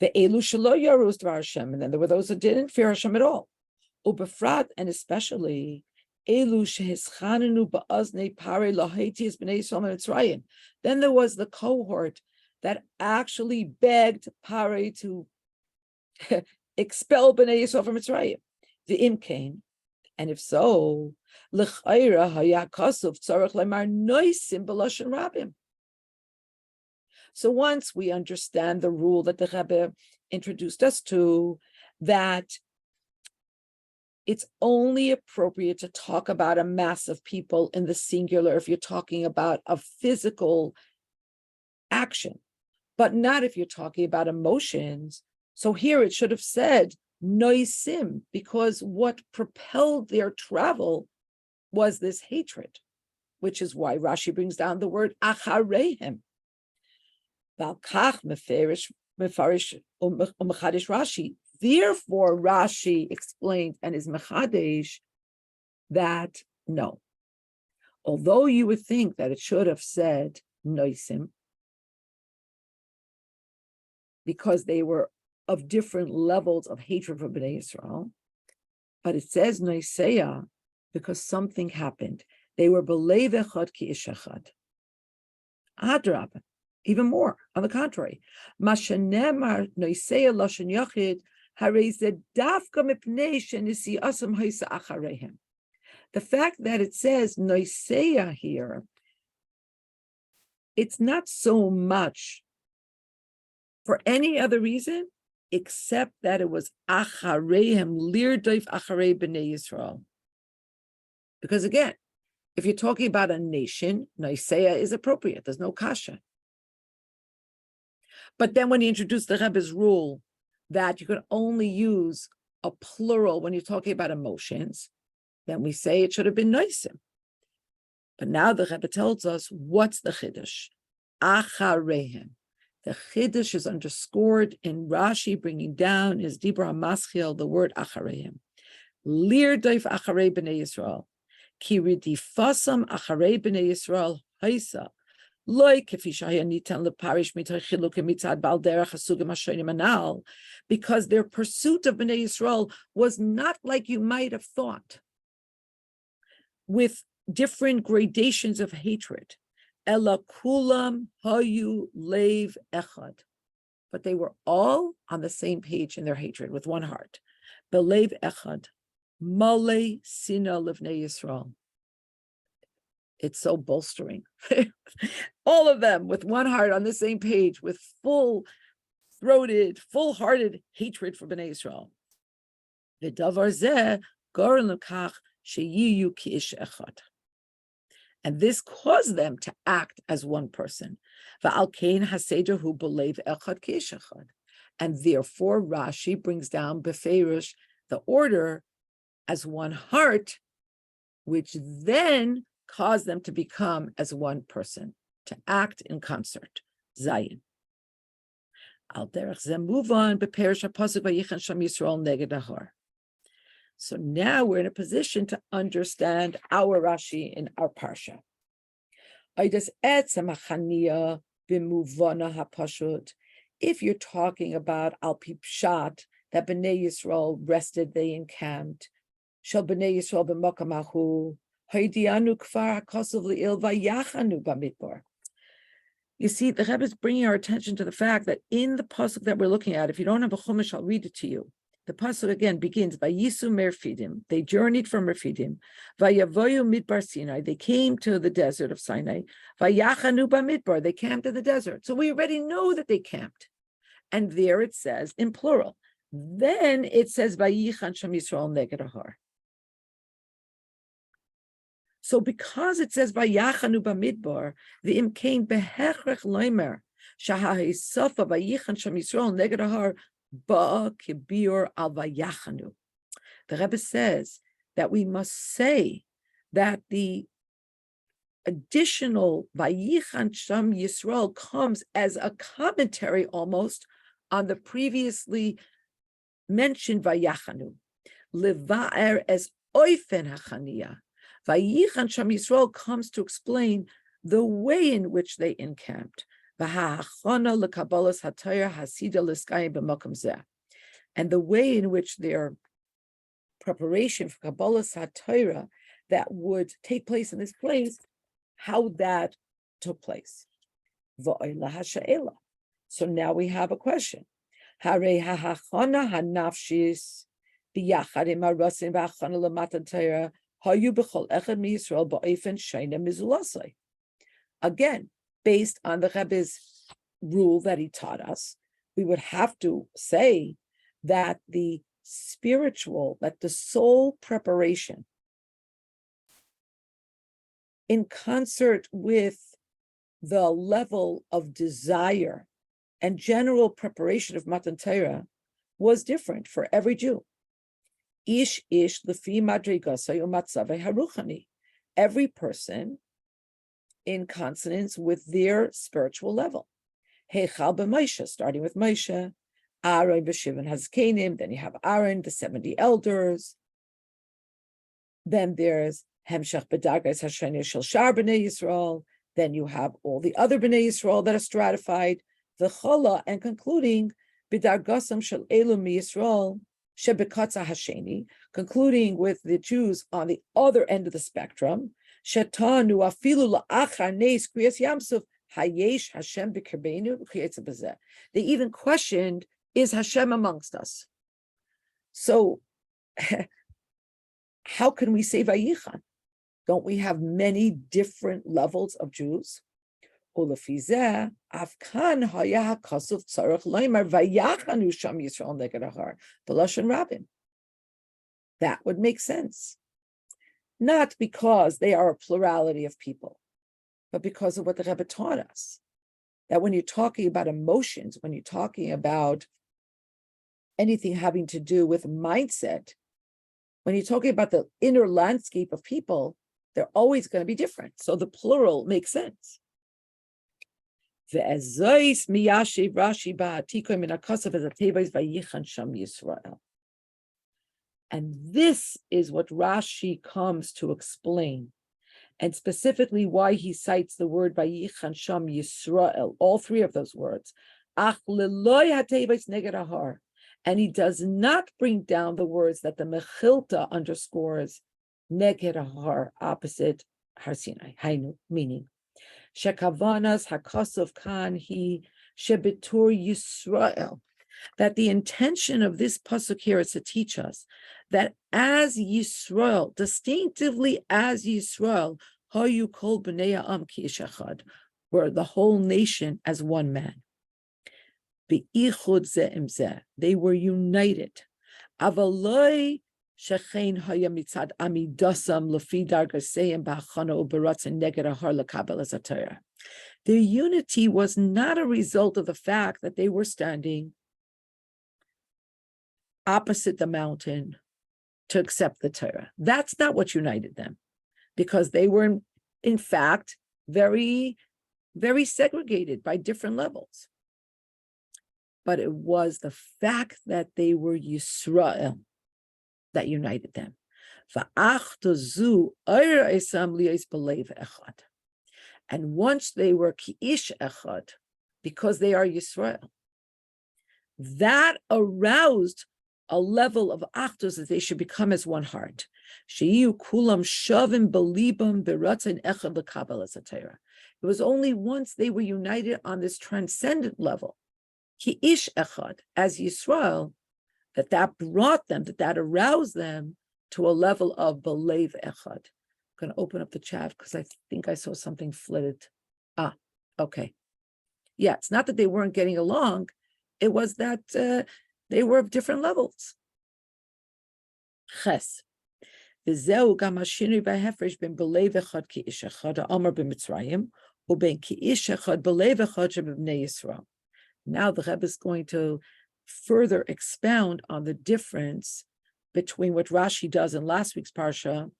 the Elu Shelo Yarus Devar Hashem, and then there were those that didn't fear Hashem at all. Ubefrat, and especially Elu Shehischanenu Ba'aznei Parei Lahetias B'nei Yisrael Mitzrayim. Then there was the cohort that actually begged Parei to expel B'nei Yisrael from Mitzrayim. The imkain, and if so, l'chayra haya kasuf tzarich lemar noisim b'lashon rabim. So once we understand the rule that the Rebbe introduced us to, that it's only appropriate to talk about a mass of people in the singular if you're talking about a physical action, but not if you're talking about emotions. So here it should have said noisim, because what propelled their travel was this hatred, which is why Rashi brings down the word acharehem. Rashi. Therefore, Rashi explained and is mechadesh that no, although you would think that it should have said noisim, because they were of different levels of hatred for Bnei Yisrael, but it says noiseya because something happened. They were belev echad ki ish echad. Adrab, even more. On the contrary, mashanemar noiseya lashon yachid harei zeh dafka mipnei shenisi asam haisa acharehem. The fact that it says noiseya here, it's not so much for any other reason except that it was acharehem lirdoif acharei b'nei Yisrael. Because again, if you're talking about a nation, noiseya is appropriate. There's no kasha. But then when you introduce the Rebbe's rule that you can only use a plural when you're talking about emotions, then we say it should have been noisim. But now the Rebbe tells us what's the chiddush. Acharehem. The chiddush is underscored in Rashi bringing down his Dibra HaMaschil, the word acharehem. Lir doif acharei b'nei Yisrael. Ki ridifasam acharei b'nei Yisrael haisa. Loi kefi shaya nitan leparish mitay chiluk mitzad bal derech hasugim hashonim anal. Because their pursuit of b'nei Yisrael was not like you might have thought, with different gradations of hatred. Ela kulam hayu leiv echad, but they were all on the same page in their hatred with one heart. Belev echad, malei sina livnei Yisrael. It's so bolstering. All of them with one heart on the same page, with full-throated, full-hearted hatred for Bnei Yisrael. V'davar zeh goren l'kach sheyiyu ki'ish echad. And this caused them to act as one person. V'al kein haseder hu b'leiv echad ki'ish echad. And therefore Rashi brings down beferish the order as one heart, which then caused them to become as one person, to act in concert. Zayin. Al derech zeh move on beperish hapasuk vayichan sham Yisrael neged ahar. So now we're in a position to understand our Rashi in our parsha. If you're talking about al pi pshat, that Bnei Yisrael rested, they encamped. Shel Bnei Yisrael b'makam ahu, haydianu kfar hakosov li'il vayachanu b'midbar. You see, the Rebbe is bringing our attention to the fact that in the pasuk that we're looking at, if you don't have a chumash, I'll read it to you. The pasuk again begins by Yisu Merfidim. They journeyed from Refidim. Vayavoyu midbar Sinai. They came to the desert of Sinai. Vayachanu b'midbar. They camped in the desert. So we already know that they camped. And there it says in plural. Then it says Vayichan Sham Yisrael neged ahar. So because it says Vayachanu b'midbar, the imkain behechrech loimer shahahi safa Vayichan Sham Yisrael neged ahar. The Rebbe says that we must say that the additional Vayichan Sham Yisrael comes as a commentary almost on the previously mentioned Vayachanu. Leva'er as oifen hachaniya. Vayichan Sham Yisrael comes to explain the way in which they encamped. And the way in which their preparation for Kabbalas HaTorah that would take place in this place, how that took place. So now we have a question. Again, based on the Rebbe's rule that he taught us, we would have to say that the spiritual, that the soul preparation in concert with the level of desire and general preparation of Matan Torah was different for every Jew. Ish lefi madrigasai umatzavei haruchani. Every person in consonance with their spiritual level. Heichal b'Moshe, starting with Moshe, Aaron b'Shivin Hazkenim, then you have Aaron, the 70 elders. Then there's Hemshach b'Dargas Hashenia Shel Shar B'nei Yisrael. Then you have all the other B'nei Yisrael that are stratified. V'chola, and concluding b'Dargasam Shel Elu MiYisrael Shebekatza Hasheni, concluding with the Jews on the other end of the spectrum. Shetanu afilu la'achar neis kriyas yamsuf hayesh Hashem b'kirbeinu v'chiyetza b'zeh. They even questioned, is Hashem amongst us? So, how can we say Vayichan? Don't we have many different levels of Jews? Ulafizeh afkan haya hakasuf tzarich loimer vayachanu sham Yisrael neged ahar b'lashon rabim. That would make sense. Not because they are a plurality of people, but because of what the Rebbe taught us. That when you're talking about emotions, when you're talking about anything having to do with mindset, when you're talking about the inner landscape of people, they're always going to be different. So the plural makes sense. And this is what Rashi comes to explain, and specifically why he cites the word Vayichan Sham Yisrael, all three of those words. And he does not bring down the words that the Mechilta underscores, Neged Ahar, opposite Har Sinai, Hainu, meaning Shekavanas Hakosov Kan He Shebetur Yisrael. That the intention of this pasuk here is to teach us that as Yisrael, distinctively as Yisrael, Hayu kol b'nei ha'am ki ish echad, were the whole nation as one man. Be'ichud ze im ze, they were united. Avaloi shechein haya mitzad amidasam lefi dargaseim ba'achana u'baratzin neged ahar lekabelas haTorah. Their unity was not a result of the fact that they were standing opposite the mountain to accept the Torah. That's not what united them, because they were, in fact, very, very segregated by different levels. But it was the fact that they were Yisrael that united them. And once they were ki'ish echad, because they are Yisrael, that aroused a level of achdus that they should become as one heart. Sheyu kulam shavim belibam beratzin echad lekabelas haTorah. It was only once they were united on this transcendent level, ki'ish echad, as Yisrael, that brought them, that aroused them to a level of belev echad. I'm going to open up the chat because I think I saw something flitted. Okay. Yeah, it's not that they weren't getting along. It was that they were of different levels. Ches. V'zeu gam hashinui b'hefresh ben belev echad ki ish echad ha'amar b'Mitzrayim u'ben ki ish echad belev echad sheb'bnei Yisrael. Now the Rebbe is going to further expound on the difference between what Rashi does in last week's parsha,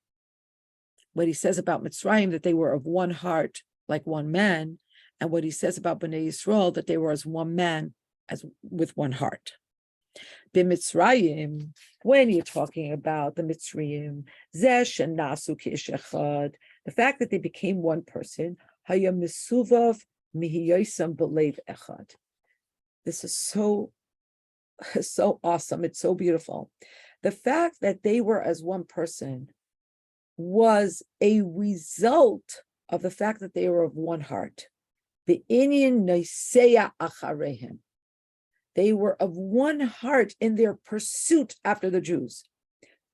what he says about Mitzrayim, that they were of one heart, like one man, and what he says about Bnei Yisrael, that they were as one man, as with one heart. B'Mitzrayim, when you're talking about the Mitzrayim, Zesh and Nasu Kish Echad, the fact that they became one person, Haya Misuvav Mihiyosam Belev Echad. This is so awesome. It's so beautiful. The fact that they were as one person was a result of the fact that they were of one heart. Be'inyan noiseya acharehem. They were of one heart in their pursuit after the Jews.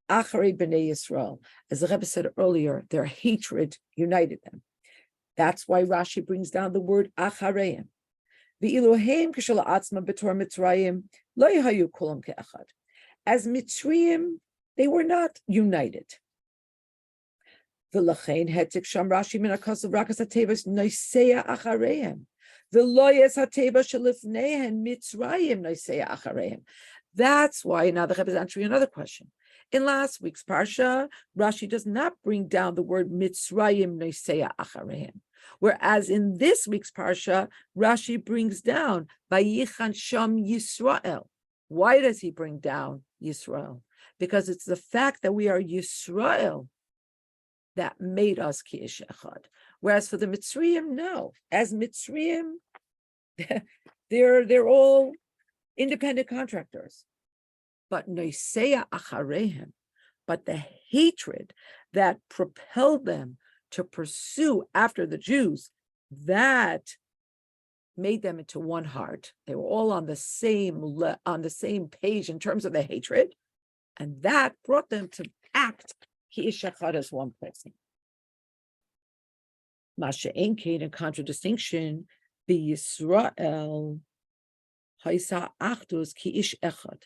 Acharei b'nei Yisrael. As the Rebbe said earlier, their hatred united them. That's why Rashi brings down the word acharehem. V'iluhem k'shel atzma b'tor Mitzrayim lo yahayu kulam ke'echad. As Mitzrayim, they were not united. V'lachein hetik sham Rashi min hakasav rakas hatevas noiseya acharehem. V'loyes hateva shelifneihen Mitzrayim noiseya acharehem. That's why now the Rebbe is answering another question. In last week's parsha, Rashi does not bring down the word Mitzrayim noiseya acharehem. Whereas in this week's parsha, Rashi brings down Vayichan Sham Yisrael. Why does he bring down Yisrael? Because it's the fact that we are Yisrael that made us Ki'ish Echad. Whereas for the Mitzrayim, no. As Mitzrayim, they're all independent contractors. But Noiseya Acharehem, but the hatred that propelled them to pursue after the Jews, that made them into one heart. They were all on the same page in terms of the hatred, and that brought them to act Ki'ish Echad as one person. Masha Enkein, in contradistinction, the Yisrael Haisa Achdus Ki'ish Echad.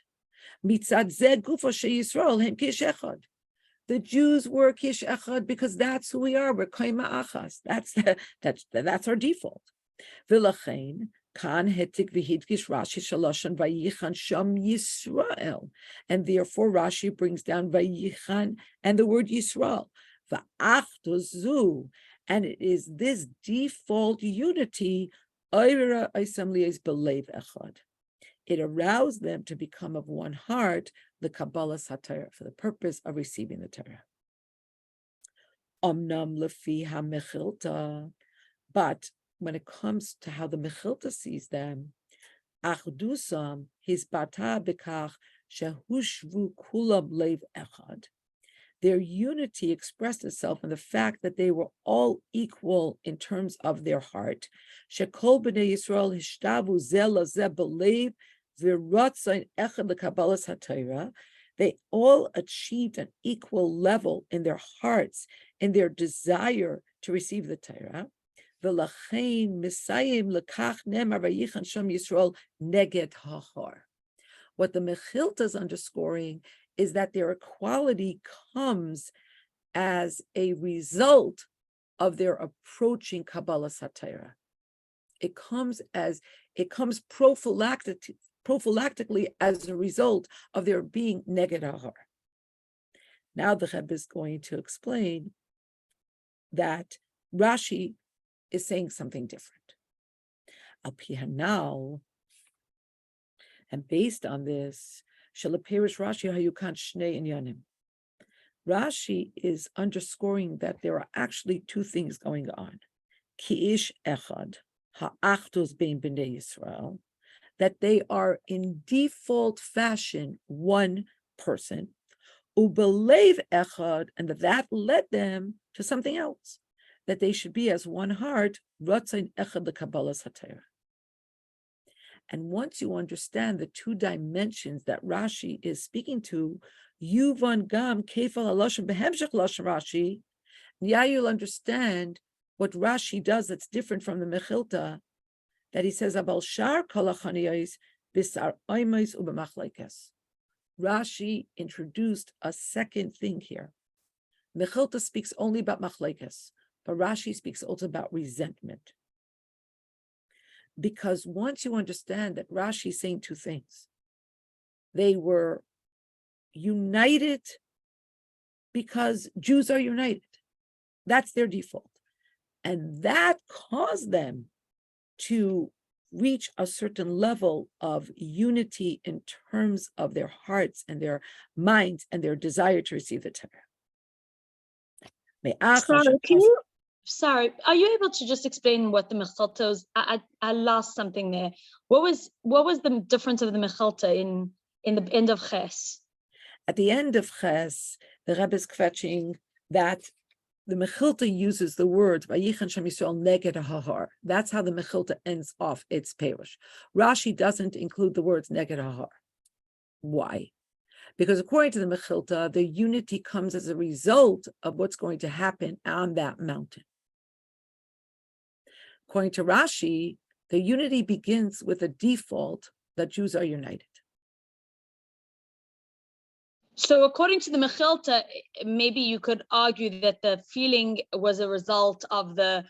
Mitzad Zeh Gufa She Yisrael Hem Ki'ish Echad. The Jews were Kish Echad because that's who we are. We're Kaima Achas. That's our default. V'lachein kan hetik v'hidgish Rashi shaloshan vayichan sham Yisrael, and therefore Rashi brings down vayichan and the word Yisrael va'achdozu, and it is this default unity. Oira oisam liyes belev echad. It aroused them to become of one heart, the Kabbalas HaTorah, for the purpose of receiving the Torah. Omnam lefi ha-mechilta, but when it comes to how the Mechilta sees them, achdusam hisbata bekach shehushvu kulam lev echad. Their unity expressed itself in the fact that they were all equal in terms of their heart. Shekol b'nei Yisrael hishtavu zeh lazeh belev v'ratzain echad lekabbalas haTorah. They all achieved an equal level in their hearts, in their desire to receive the Torah. V'lachein misayim lekach nemar vayichan sham Yisrael neged hahar. What the Mechilta is underscoring is that their equality comes as a result of their approaching Kabbalah Satira. It comes prophylactically as a result of their being neged hahar. Now the Rebbe is going to explain that Rashi is saying something different. Al pi hanal, and based on this, Shalapirish Rashi hayukan shnei inyanim. Rashi is underscoring that there are actually two things going on. Ki ish echad ha'achdus bein b'nei Yisrael, that they are in default fashion one person, ubelev echad, and that led them to something else, that they should be as one heart, ratzain echad l'kabbalah satira. And once you understand the two dimensions that Rashi is speaking to, Yuvan Gam Kefal Halashon Behemshech Lashon Rashi, yeah, you'll understand what Rashi does that's different from the Mechilta, that he says Abal Shar Kol Hachaniyos Bisar Oimos Ubemachlekes. Rashi introduced a second thing here. Mechilta speaks only about machlekes, but Rashi speaks also about resentment. Because once you understand that Rashi is saying two things, they were united because Jews are united. That's their default. And that caused them to reach a certain level of unity in terms of their hearts and their minds and their desire to receive the Torah. Sorry, are you able to just explain what the Mechilta is? I lost something there. What was the difference of the Mechilta in the end of Ches? At the end of Ches, the Rebbe is kvetching that the Mechilta uses the words Vayichan Shem Yisrael neged hahar. That's how the Mechilta ends off its perush. Rashi doesn't include the words neged hahar. Why? Because according to the Mechilta, the unity comes as a result of what's going to happen on that mountain. According to Rashi, the unity begins with a default that Jews are united. So according to the Mechilta, maybe you could argue that the feeling was a result of the,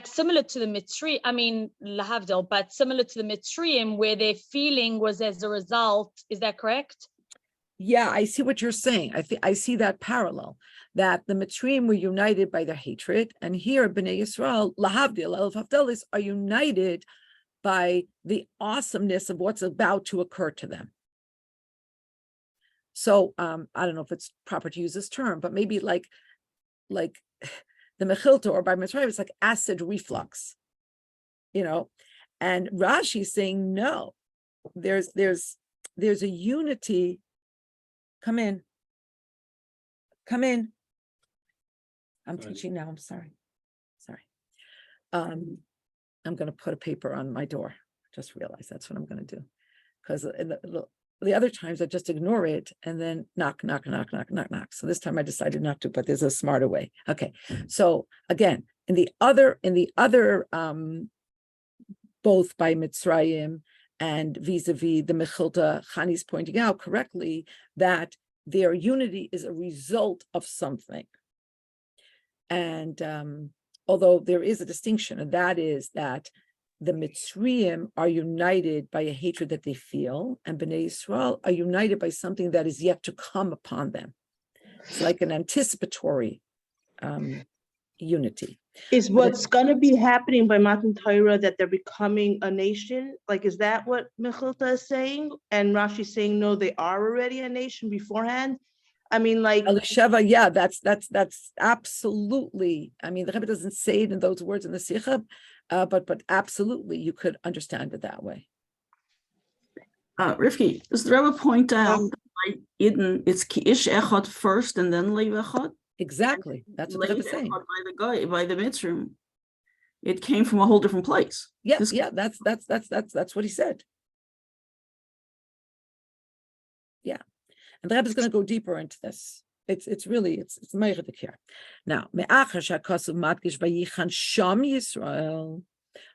similar to the Mitzri, Lahavdil, but similar to the Mitzriim, where their feeling was as a result. Is that correct? Yeah, I see what you're saying. I see that parallel, that the Mitzriim were united by their hatred, and here Bnei Yisrael, Lahavdil, Elf Havdalis, are united by the awesomeness of what's about to occur to them. So I don't know if it's proper to use this term, but maybe like the Mechilta or by Mitzrayim, it's like acid reflux, And Rashi is saying no. There's a unity. Come in. I'm teaching now. I'm sorry. I'm going to put a paper on my door. Just realized that's what I'm going to do, because the other times I just ignore it and then knock. So this time I decided not to, but there's a smarter way. Okay. So again, in the other, both by Mitzrayim and vis-a-vis the Mechilta, Chani's pointing out correctly that their unity is a result of something. And although there is a distinction, and that is that the Mitzriim are united by a hatred that they feel, and Bnei Yisrael are united by something that is yet to come upon them. It's like an anticipatory unity. Is what's going to be happening by Matan Torah that they're becoming a nation? Like, is that what Mechilta is saying? And Rashi saying, no, they are already a nation beforehand? Elisheva, yeah, that's absolutely. The Rebbe doesn't say it in those words in the Sikha, but absolutely, you could understand it that way. Rivky, does the Rebbe point out that it's ki ish echad first and then leiv echad? Exactly, that's what the Rebbe is saying. By the Mitzrayim, it came from a whole different place. Yeah, that's what he said. And the Rebbe is going to go deeper into this. It's really meichedik here. Now, me'achar shakasu matgish vayichan sham Yisrael,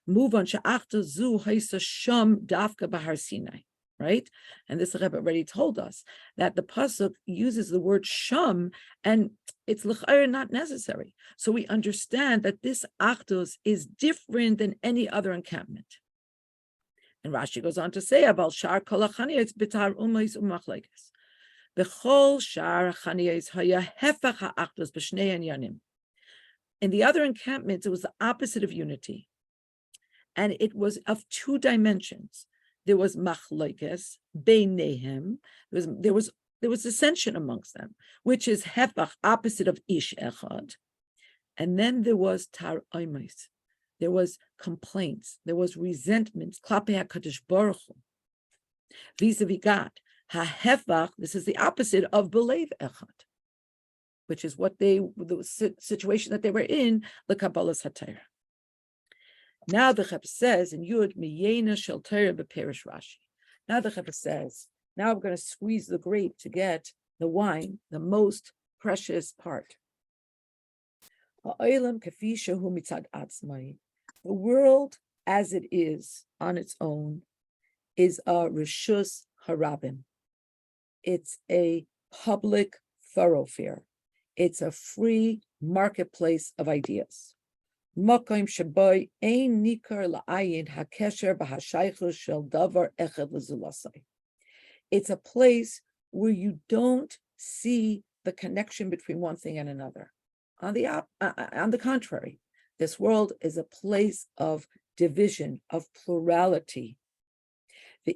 move on she'achta zu haisa sham dafka bahar Sinai, right? And this Rebbe already told us that the pasuk uses the word sham, and it's l'chayr not necessary. So we understand that this achdus is different than any other encampment. And Rashi goes on to say about shar kol hachaniyos bitar umais umachlekes. B'chol shar hachaniyos haya hefach ha'achdus b'shnei anyanim. In the other encampments, it was the opposite of unity, and it was of two dimensions. There was machlekes beinehem. There was dissension amongst them, which is hefach, opposite of ish echad, and then there was tar oimais. There was complaints. There was resentments. Klape HaKadosh Baruch Hu. Vis-a-vis God. Ha-hefach, this is the opposite of belev echad, which is what the situation that they were in, the Kabbalah's HaTorah. Now the Rebbe says, in Yud Miyena Shel Torah B'Perish Rashi. Now the Rebbe says, now I'm going to squeeze the grape to get the wine, the most precious part. The world as it is on its own is a reshus harabim. It's a public thoroughfare. It's a free marketplace of ideas. It's a place where you don't see the connection between one thing and another. On the contrary, this world is a place of division, of plurality. And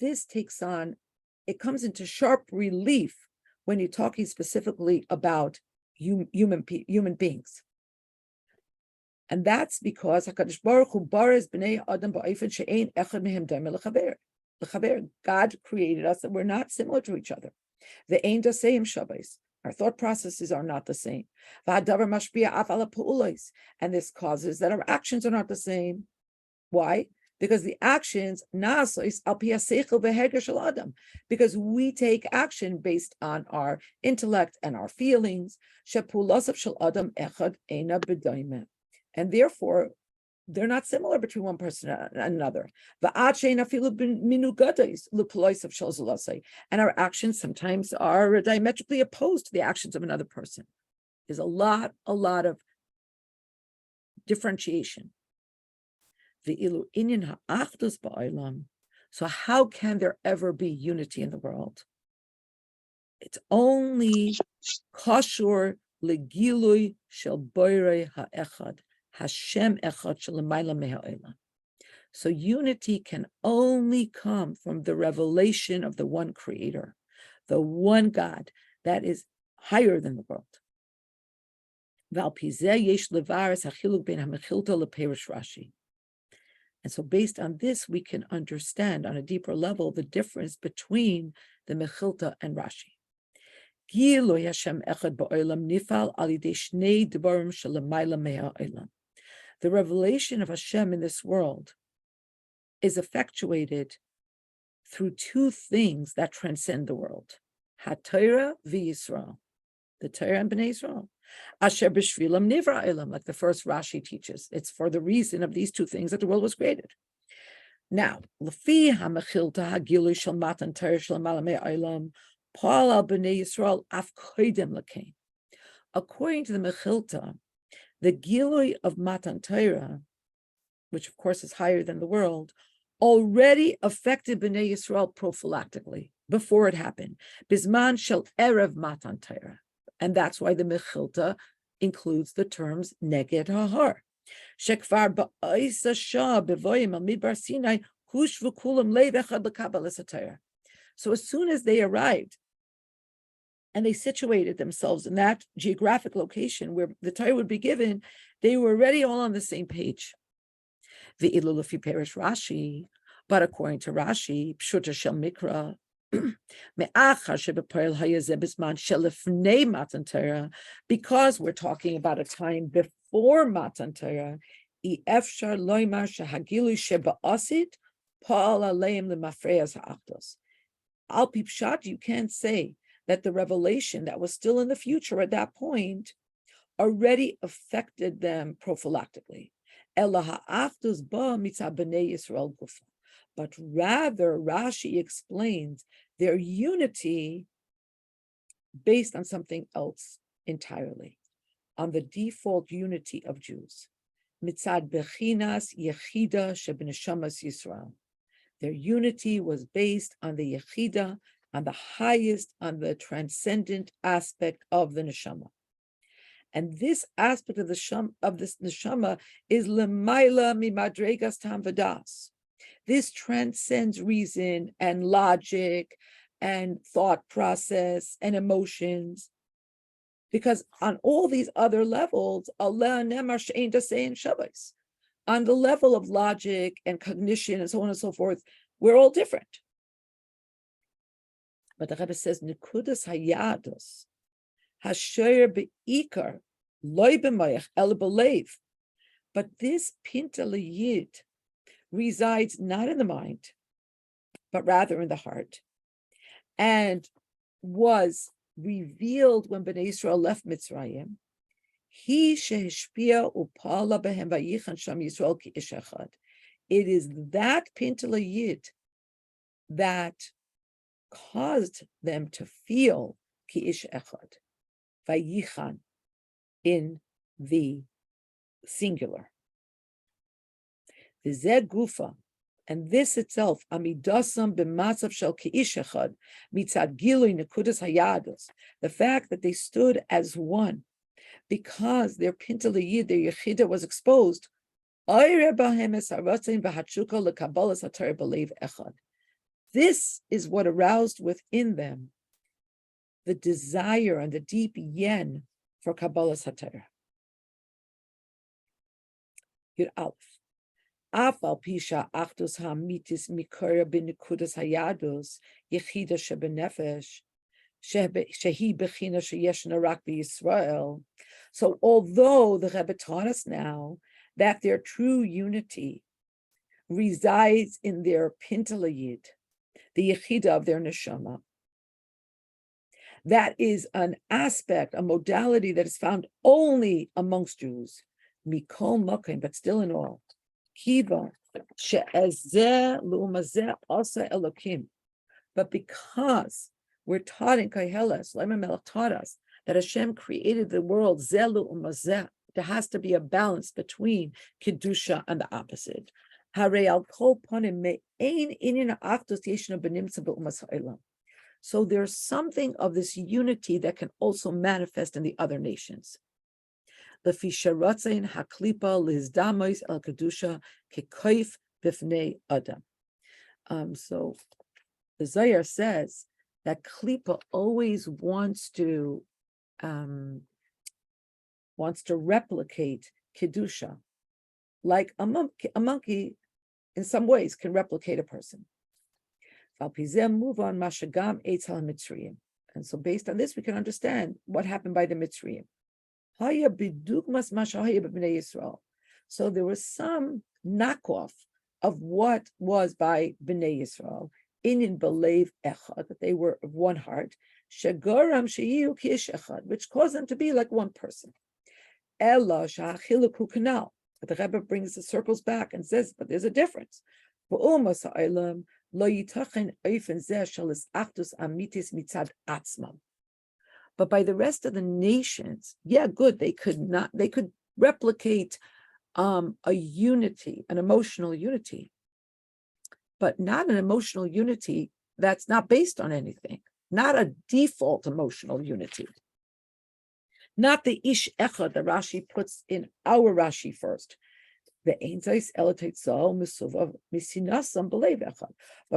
this takes on, it comes into sharp relief when you're talking specifically about human beings. And that's because HaKadosh Baruch Hu baras b'nei Adam ba'ofen she'ein echad mehem doimeh l'chaver. God created us that we're not similar to each other. The ein daseim shabais. Our thought processes are not the same. V'hadavar mashpia af ala pa'ulos. And this causes that our actions are not the same. Why? Because the actions nasois al pi haseichel v'herger shel Adam. Because we take action based on our intellect and our feelings. Shepulosav shel Adam echad eina b'doimeh. And therefore, they're not similar between one person and another. And our actions sometimes are diametrically opposed to the actions of another person. There's a lot of differentiation. So how can there ever be unity in the world? It's only kashur legilui shel boirei ha'echad. Hashem echad shelamayla me'ha'olam. So unity can only come from the revelation of the one creator, the one God that is higher than the world. And so based on this, we can understand on a deeper level the difference between the Mechilta and Rashi. The revelation of Hashem in this world is effectuated through two things that transcend the world. HaTorah v'Yisro, the Torah and Bnei Yisrael. Asher b'shvilam nivra olam, like the first Rashi teaches. It's for the reason of these two things that the world was created. Now, l'fi ha'mechilta ha'gilui shel matan Torah shel malamei olam, Paul al Bnei Yisrael af koidem l'kein. According to the Mechilta, the Gilui of Matan Torah, which of course is higher than the world, already affected Bnei Yisrael prophylactically before it happened. Bisman shel erev Matan Torah, and that's why the Mechilta includes the terms neged hahar. Shekvar ba'isa shah bevoyim al midbar Sinai hushvu kulam leiv echad l'kabbalas haTorah. So as soon as they arrived, and they situated themselves in that geographic location where the Torah would be given, they were already all on the same page. The Ilulafi Perish Rashi, but according to Rashi, Pshuta Shel Mikra, because we're talking about a time before Matan Torah, Efshar loymar shehagilui sheba'asid pa'al aleim lemafreas ha'achdos. Al pi pshat, you can't say that the revelation that was still in the future at that point already affected them prophylactically. Ela ha'achdos ba mitzad bnei Yisrael gufa. But rather, Rashi explains their unity based on something else entirely, on the default unity of Jews. Mitzad bechinas yechida sheb'neshamas Yisrael. Their unity was based on the yechida, on the highest, on the transcendent aspect of the neshama. And this aspect of this neshama is lemaila mimadregas tam vadas. This transcends reason and logic and thought process and emotions. Because on all these other levels, on the level of logic and cognition and so on and so forth, we're all different. But the Rebbe says, Nekudas hayados, hasher beikar, loy b'mayach el b'leiv. But this pinta liyid resides not in the mind, but rather in the heart, and was revealed when Bnei Yisrael left Mitzrayim. He shehishpia upala behem vayichan sham Yisrael ki ish echad. It is that pintala yid that caused them to feel ki ish echad, vayichan, in the singular. The zed gufa, and this itself, amidasam b'matzav shel ki'ish echad, mitzad gilui nekudas hayados, the fact that they stood as one, because their pinta liyid, their yechida, was exposed. This is what aroused within them the desire and the deep yen for Kabbalas HaTorah. Yud Aleph. Afal pisha achdus hamitis mikora binikudas hayados yechida shebenefesh shehi bechina sheyeshna rak b'Yisrael. So although the Rebbe taught us now that their true unity resides in their pintalayid, the yechida of their neshama, that is an aspect, a modality that is found only amongst Jews, mikol mokim, but still in all. Kiva she'ezeh lu'umazeh asa elokim. But because we're taught in Koheles, Slonim Melech taught us that Hashem created the world zeh lu'umazeh, there has to be a balance between kedusha and the opposite. Harei al kol panim me'ein inyan ha'achdus yeshna b'nimtza b'umas ha'olam. So there's something of this unity that can also manifest in the other nations. Lefi sharatzain haklipa lizdamos el kedusha kekoif b'fnei adam. So the Zohar says that klipa always wants to replicate kedusha, like a monkey in some ways can replicate a person. Move on mashagam eitzal mitzrayim, and so based on this we can understand what happened by the Mitzrayim. So there was some knockoff of what was by Bnei Yisrael, in believe echad, that they were of one heart, shegoram sheyu kish echad, which caused them to be like one person. Ella shachiluku kanal. But the Rebbe brings the circles back and says, but there's a difference. But by the rest of the nations, yeah, good, they could replicate a unity, an emotional unity, but not an emotional unity that's not based on anything, not a default emotional unity. Not the ish echad that Rashi puts in our Rashi first. But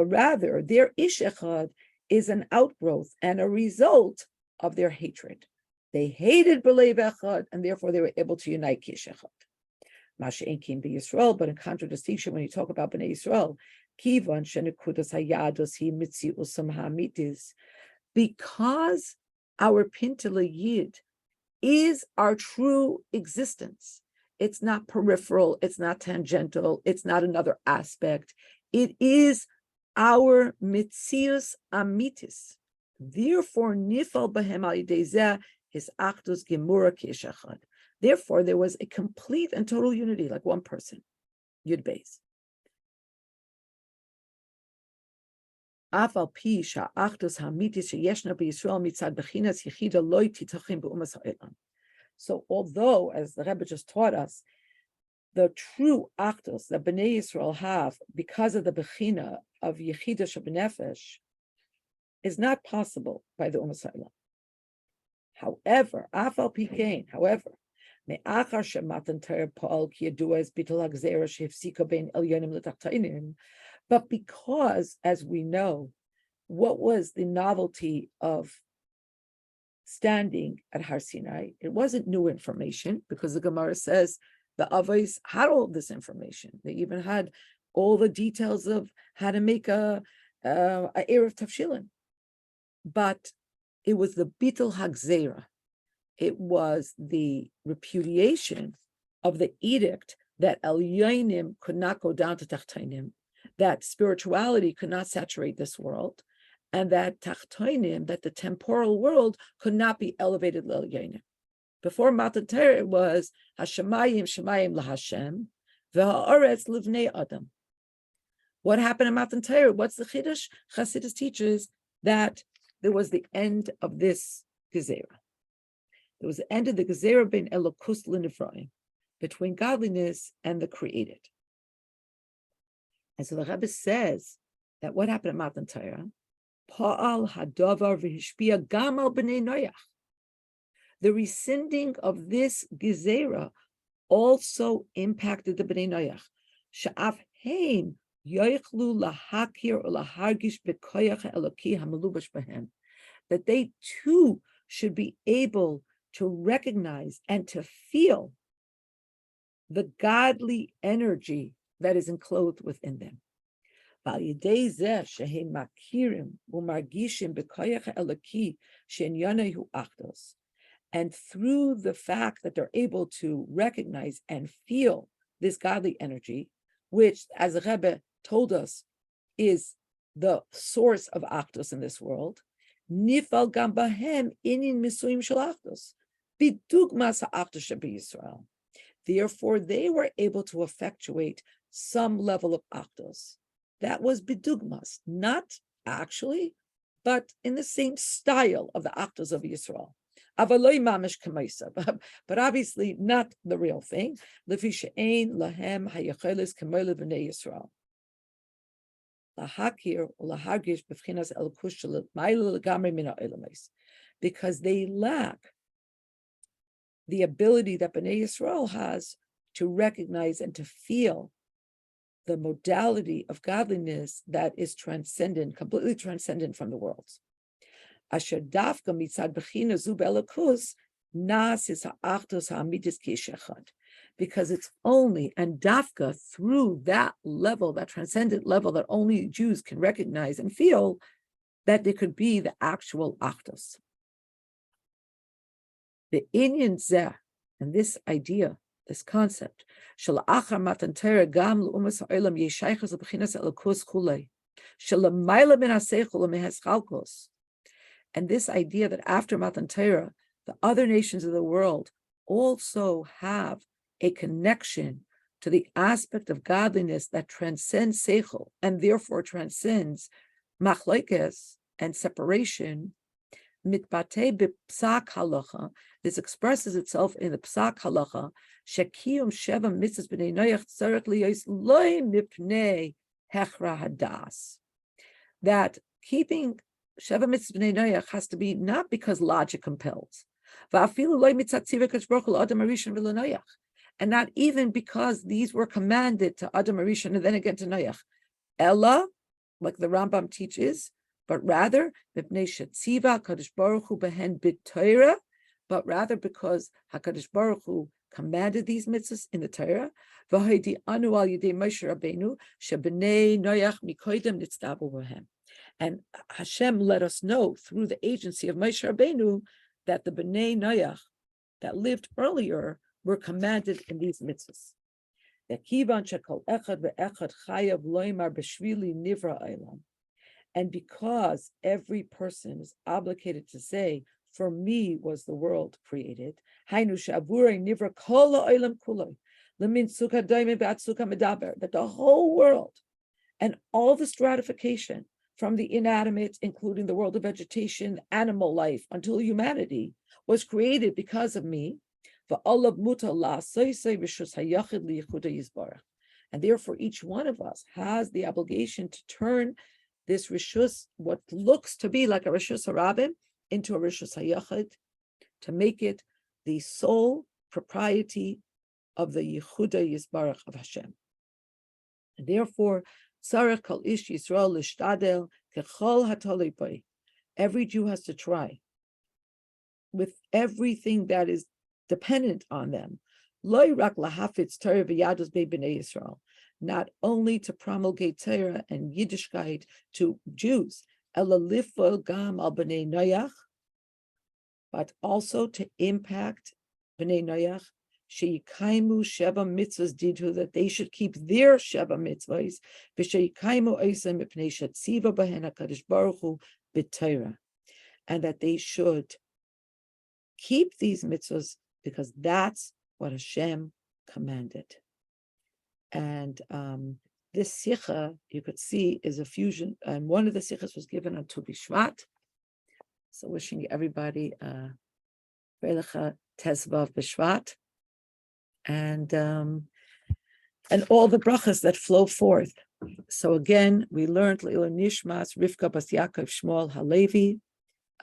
rather, their ish echad is an outgrowth and a result of their hatred. They hated b'leiv echad, and therefore they were able to unite kish echad. Masha enkim b'Yisrael, but in contradistinction, when you talk about Bnei Yisrael, kivan shenekudas hayados hi mitziusam hamitis, because our pintala yid is our true existence. It's not peripheral. It's not tangential. It's not another aspect. It is our mitzius amitis. Therefore, nifal behem al yidei zeh is achdus gemura ki'ish echad. Therefore, there was a complete and total unity, like one person. Yud beis. Afal pi sha'achdus hamitis sheyeshna b'Yisrael mitzad bechinas yechida loy titachim be'umas ha'elam. So, although, as the Rebbe just taught us, the true achdus that Bnei Yisrael have because of the bechina of yechida shebenefesh is not possible by the umas ha'elam. However, afal pi kein, however, me'achar shematan Torah pa'al ki yadua es bittul hagzera shehifsika bein elyonim l'tachtainim. But because, as we know, what was the novelty of standing at Har Sinai? It wasn't new information, because the Gemara says the Avos had all this information. They even had all the details of how to make a Erev Tavshilin. But it was the Bitul Hagzera. It was the repudiation of the edict that Elyonim could not go down to Tachtainim, that spirituality could not saturate this world, and that Tachtoinim, that the temporal world, could not be elevated l'Elyonim. Before Matan Torah, it was Hashemayim Shemayim laHashem, v'ha'aretz livnei Adam. What happened in Matan Torah? What's the Chiddush? Chassidus teaches that there was the end of this Gezerah. There was the end of the Gezerah ben Elokus l'Nivraim, between godliness and the created. And so the Rebbe says that what happened at Matan Torah, Pa'al hadavar v'hishpia gam al b'nei Noach. The rescinding of this gezerah also impacted the b'nei Noach. Sha'af heim yoichlu lahakir or lahargish b'koyach eloki hamalubash b'hem. That they too should be able to recognize and to feel the godly energy that is enclosed within them. And through the fact that they're able to recognize and feel this godly energy, which, as the Rebbe told us, is the source of achdus in this world, nifal gam bahem inin misuim shel achdus, bidugmas ha'achdus shebeYisrael. Therefore, they were able to effectuate some level of achdus. That was bidugmas, not actually, but in the same style of the achdus of Yisrael. Avaloi mamish k'maisa, but obviously not the real thing. Lefi she'ein lahem hayachelis k'moile b'nei Yisrael. Lahakir ulahargish b'fchinas elkush shel legamri min ha'olamos, because they lack the ability that Bnei Yisrael has to recognize and to feel the modality of godliness that is transcendent, completely transcendent from the world. Asher dafka mitzad bechina zu be'elokus nas is ha'achdus ha'amidus ki'ish echad, because it's only and dafka through that level, that transcendent level that only Jews can recognize and feel, that there could be the actual achdus. The inyan zeh, and this idea, this concept, shalachar matan Torah gam l'umas ha'olam yeshaychus l'bechinas elokus chulei, shalamayla min ha'seichel u'mehaschalkos. And this idea that after Matan Torah, the other nations of the world also have a connection to the aspect of godliness that transcends seichel and therefore transcends machlokes and separation. Mitbatei b'psak halacha. This expresses itself in the psak halacha. Shekiyum sheva mitzvos b'nei Noach tzarech liyos loy mipnei hechra hadas. That keeping sheva mitzvos b'nei Noach has to be not because logic compels. Va'afilu loy mitzat tzivah kadosh baruch hu l'adam harishon v'leNoach, and not even because these were commanded to Adam Harishon and then again to Noach. Ella, like the Rambam teaches, but rather, but rather because HaKadosh Baruch Hu commanded these mitzvahs in the Torah, and Hashem let us know through the agency of Moshe Rabbeinu that the Bnei Noach that lived earlier were commanded in these mitzvahs. And because every person is obligated to say, for me was the world created, that the whole world and all the stratification from the inanimate, including the world of vegetation, animal life, until humanity, was created because of me. And therefore, each one of us has the obligation to turn this rishus, what looks to be like a rishus harabim, into a rishus hayachid, to make it the sole propriety of the Yehuda Yisbarach of Hashem. And therefore, Tzarech kol ish Yisrael lishtadel kechol hatolei bo. Every Jew has to try with everything that is dependent on them. Lo rak lahafitz Torah v'yadus b'nei Yisrael, not only to promulgate Torah and Yiddishkeit to Jews, ela lifol gam al b'nei noyach, but also to impact b'nei noyach, sheikaimu sheva mitzvahs didu, that they should keep their sheva mitzvahs, v'sheikaimu oisem mipnei shetziva b'hen HaKadosh Baruch Hu b'Torah, and that they should keep these mitzvahs because that's what Hashem commanded. And this sikha, you could see, is a fusion, and one of the sikhas was given on Tu B'Shvat. So wishing everybody Velecha Tezvav B'Shvat, and all the brachas that flow forth. So again, we learned Le'il Nishmas Rivka Bas Yaakov Shmuel Halevi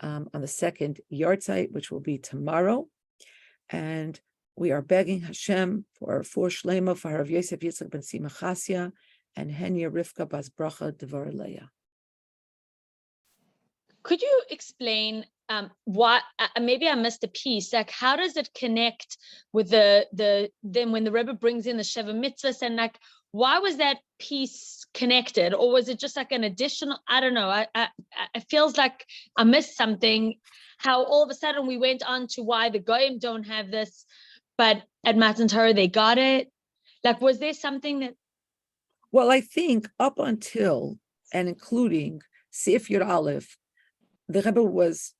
on the second yahrzeit, which will be tomorrow, and we are begging Hashem for Shlema for Rav Yosef Yitzchak ben Simachasya and Henya Rivka Bas Bracha Devar Leah. Could you explain why? Maybe I missed a piece. Like, how does it connect with then when the Rebbe brings in the Sheva Mitzvahs, and like, why was that piece connected, or was it just like an additional? I don't know. It feels like I missed something. How all of a sudden we went on to why the Goyim don't have this, but at Matan Torah they got it. Like, was there something that? Well, I think up until and including Seif Yud Aleph, the Rebbe was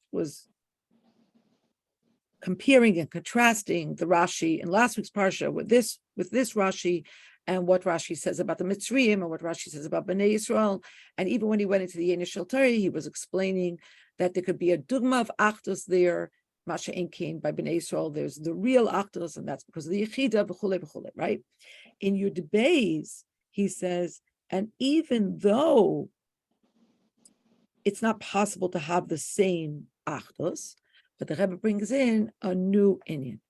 comparing and contrasting the Rashi in last week's parsha with this Rashi, and what Rashi says about the Mitzrayim and what Rashi says about Bnei Yisrael. And even when he went into the Yenish Torah, he was explaining that there could be a dugma of Achdus there, Masha Enkein by Bnei Yisrael. There's the real Achdus, and that's because of the Yechida, b'chule, right? In Yud Beis, he says, and even though it's not possible to have the same Achdus, but the Rebbe brings in a new inyan,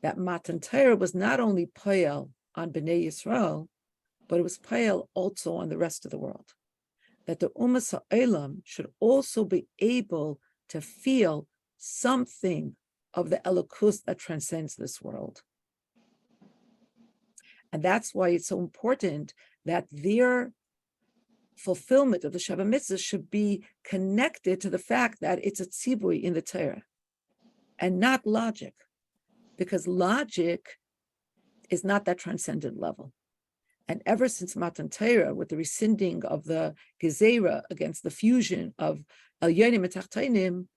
that Matan Torah was not only poel on Bnei Yisrael, but it was poel also on the rest of the world. That the Umas Ha'olam should also be able to feel something of the Elokus that transcends this world. And that's why it's so important that their fulfillment of the Sheva Mitzvah should be connected to the fact that it's a tzibui in the Torah and not logic, because logic is not that transcendent level. And ever since Matan Torah, with the rescinding of the Gezerah against the fusion of Elyonim and Tachtainim,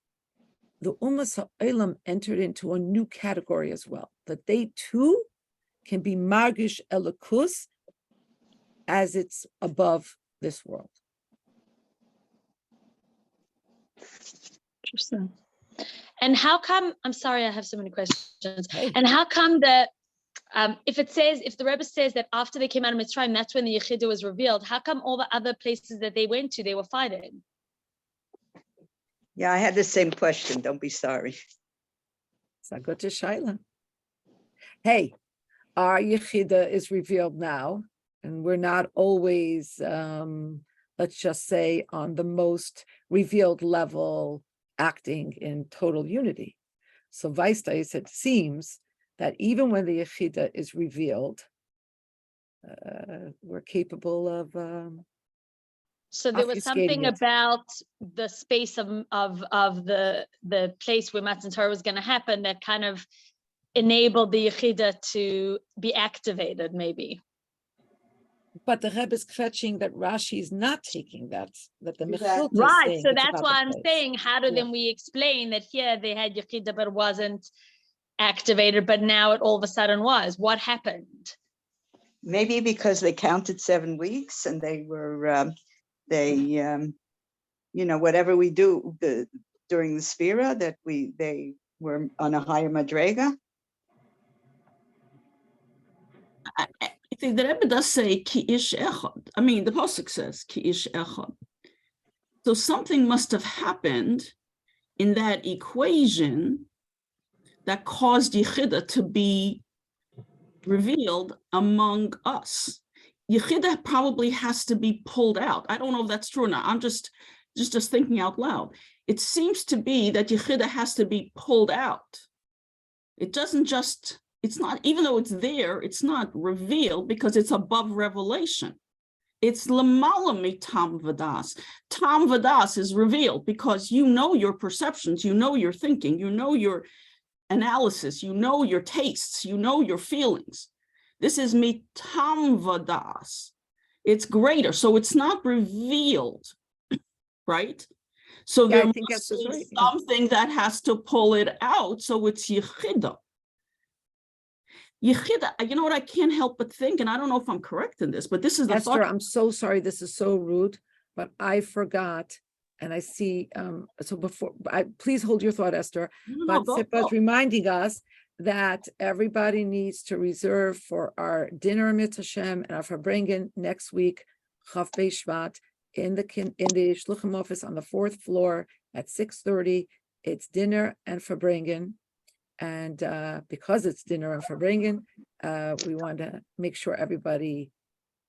the Umas Ha'olam entered into a new category as well, that they too can be Margish Elokus as it's above this world. Interesting. And how come, I'm sorry, I have so many questions. Hey. And how come that, if the Rebbe says that after they came out of Mitzrayim, that's when the Yechidah was revealed, how come all the other places that they went to, they were fighting? Yeah, I had the same question. Don't be sorry. So I go to Shaila. Hey, our Yechidah is revealed now, and we're not always, let's just say, on the most revealed level, acting in total unity. So Weistais, it seems that even when the Yechidah is revealed, we're capable of So there was something obfuscating it. about the space of the place where Matan Torah was going to happen that kind of enabled the Yechida to be activated, maybe. But the Rebbe is fetching that Rashi is not taking that the Exactly. Mechilta is Right, saying so it's that's about why the I'm place. saying, how do Yeah. then we explain that here they had Yechida, but it wasn't activated, but now it all of a sudden was? What happened? Maybe because they counted 7 weeks and they were, whatever we do during the Sphira, that they were on a higher madrega. I think the Rebbe does say ki ish echad. I mean, the pasuk says ki ish echad. So something must have happened in that equation that caused Yechida to be revealed among us. Yechida probably has to be pulled out. I don't know if that's true or not. I'm just thinking out loud. It seems to be that Yechida has to be pulled out. It doesn't just, it's not, even though it's there, it's not revealed because it's above revelation. It's lamala mi tam vadas. Tam vadas is revealed because you know your perceptions, you know your thinking, you know your analysis, you know your tastes, you know your feelings. This is mi tam vadas. It's greater, so it's not revealed, right? So Yeah, I there think must Esther's be right, yeah. something that has to pull it out, so it's Yechida. Yechida, you know what I can't help but think, and I don't know if I'm correct in this, but this is the Esther, thought. I'm so sorry. This is so rude, but I forgot. And I see, so before, please hold your thought, Esther. No, But go, Sippa's go. reminding us that everybody needs to reserve for our dinner in Mitzvah Shem and our Farbringen next week, Chaf Bei Shvat, in the Shluchim office on the 4th floor at 6:30. It's dinner and Farbringen. And because it's dinner and Farbringen, we want to make sure everybody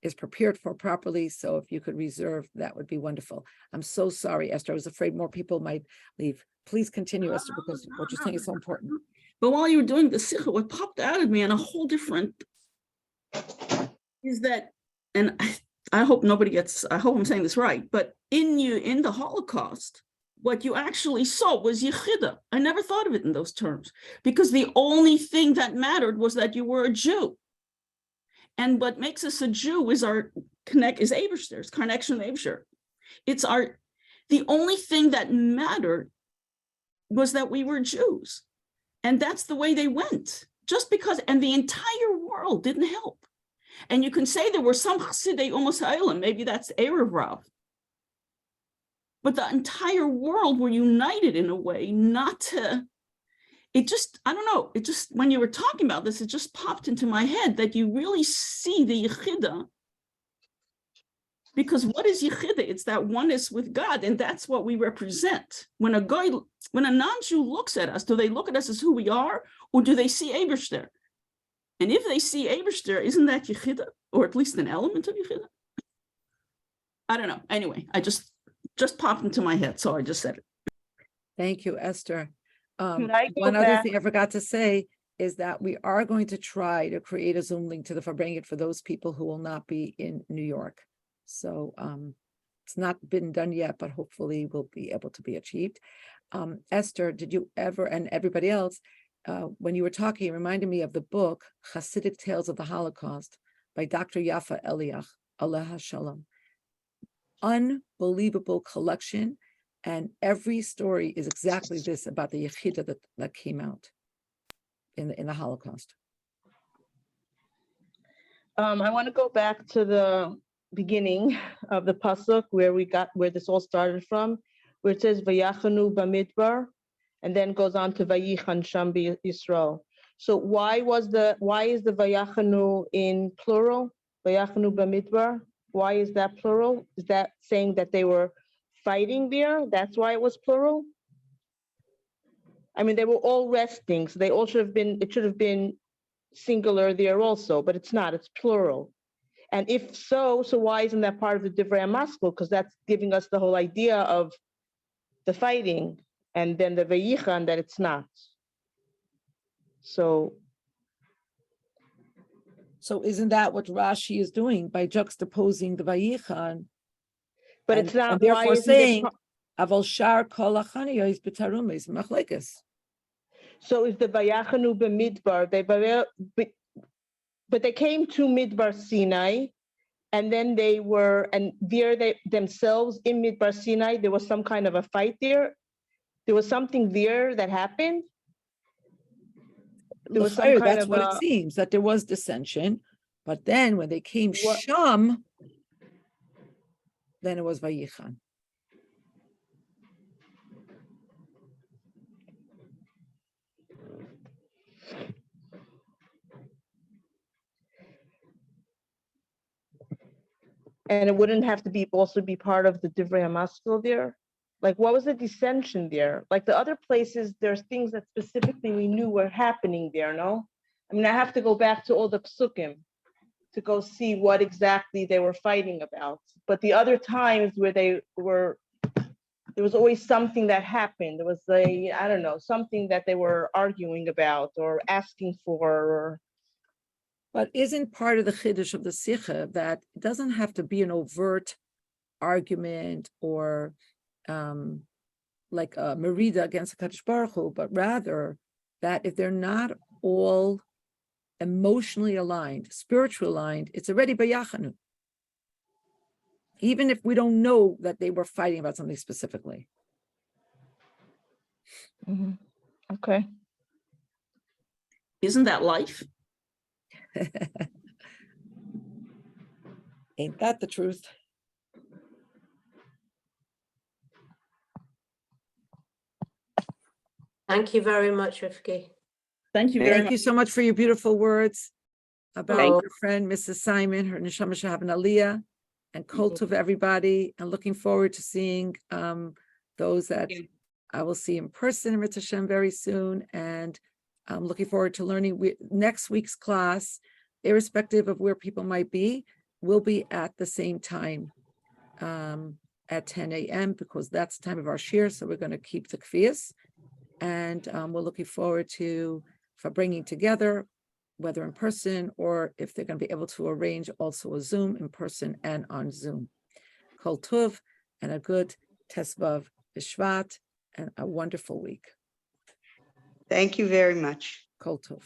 is prepared for properly. So if you could reserve, that would be wonderful. I'm so sorry, Esther. I was afraid more people might leave. Please continue, Esther, because what you're saying is so important. But while you were doing the sikha, what popped out at me on a whole different is that, and I hope nobody gets, I hope I'm saying this right, but in the Holocaust, what you actually saw was Yechida. I never thought of it in those terms, because the only thing that mattered was that you were a Jew. And what makes us a Jew is Eberster's connection to Eberster. It's the only thing that mattered was that we were Jews. And that's the way they went, just because, and the entire world didn't help. And you can say there were some Chassidei Umas Ha'olam, maybe that's Erev Rav. But the entire world were united in a way not to, it just, I don't know, it just, when you were talking about this, it just popped into my head that you really see the Yechida. Because what is Yechida? It's that oneness with God, and that's what we represent. When a non-Jew looks at us, do they look at us as who we are, or do they see Eberster? And if they see Eberster, isn't that Yechida, or at least an element of Yechida? I don't know. Anyway, I just popped into my head, so I just said it. Thank you, Esther. Could I go One other back? thing I forgot to say is that we are going to try to create a Zoom link to the Farbringen for those people who will not be in New York. So it's not been done yet, but hopefully will be able to be achieved. Esther, did you ever, and everybody else, when you were talking, it reminded me of the book Hasidic Tales of the Holocaust by Dr. Yafa Eliach, Aleha Shalom. Unbelievable collection, and every story is exactly this about the Yechida that came out in the Holocaust. I want to go back to the beginning of the pasuk where this all started from, where it says Vayachanu Bamidbar, and then goes on to Vayichan Sham Yisro. So why is the Vayachanu in plural? Vayachanu Bamidbar. Why is that plural? Is that saying that they were fighting there? That's why it was plural? I mean, they were all resting, so it should have been singular there also, but it's not, it's plural. And if so why isn't that part of the Divrei HaMaskil? Because that's giving us the whole idea of the fighting, and then the Vayichan that it's not. So isn't that what Rashi is doing by juxtaposing the Vayichan? but And- it's not, and why therefore isn't it saying, Aval shar kol hachaniyos b'tarumis machlekes. So if the Vayachanu b'midbar, but they came to Midbar Sinai, and then they were, and there they themselves in Midbar Sinai, there was some kind of a fight there. There was something there that happened. There was some L'chaira, kind that's of what a, it seems, that there was dissension, but then when they came What- Sham, then it was Vayichan. and it wouldn't have to be also be part of the Divrei HaMaskil there. Like, what was the dissension there? Like the other places, there's things that specifically we knew were happening there, no? I mean, I have to go back to all the psukim to go see what exactly they were fighting about. But the other times where they were, there was always something that happened. There was I don't know, something that they were arguing about or asking for, or But isn't part of the chiddush of the Sikha that it doesn't have to be an overt argument or like a merida against the Kadosh Baruch Hu, but rather that if they're not all emotionally aligned, spiritually aligned, it's already bayachanu. Even if we don't know that they were fighting about something specifically. okay. Isn't that life? Ain't that the truth? Thank you very much, Rivky. Thank you very Thank much. you so much for your beautiful words about Thank our friend, Mrs. Simon, her neshama shel have an aliyah, and kol tov everybody, and looking forward to seeing those that I will see in person in Ritz Hashem very soon, and I'm looking forward to learning. Next week's class, irrespective of where people might be, will be at the same time at 10 a.m. because that's the time of our shir, so we're going to keep the kfiyas, and we're looking forward for bringing together, whether in person or if they're going to be able to arrange also a Zoom in person and on Zoom. Kol tov, and a good Tesvav B'Shvat, and a wonderful week. Thank you very much. Kol tov.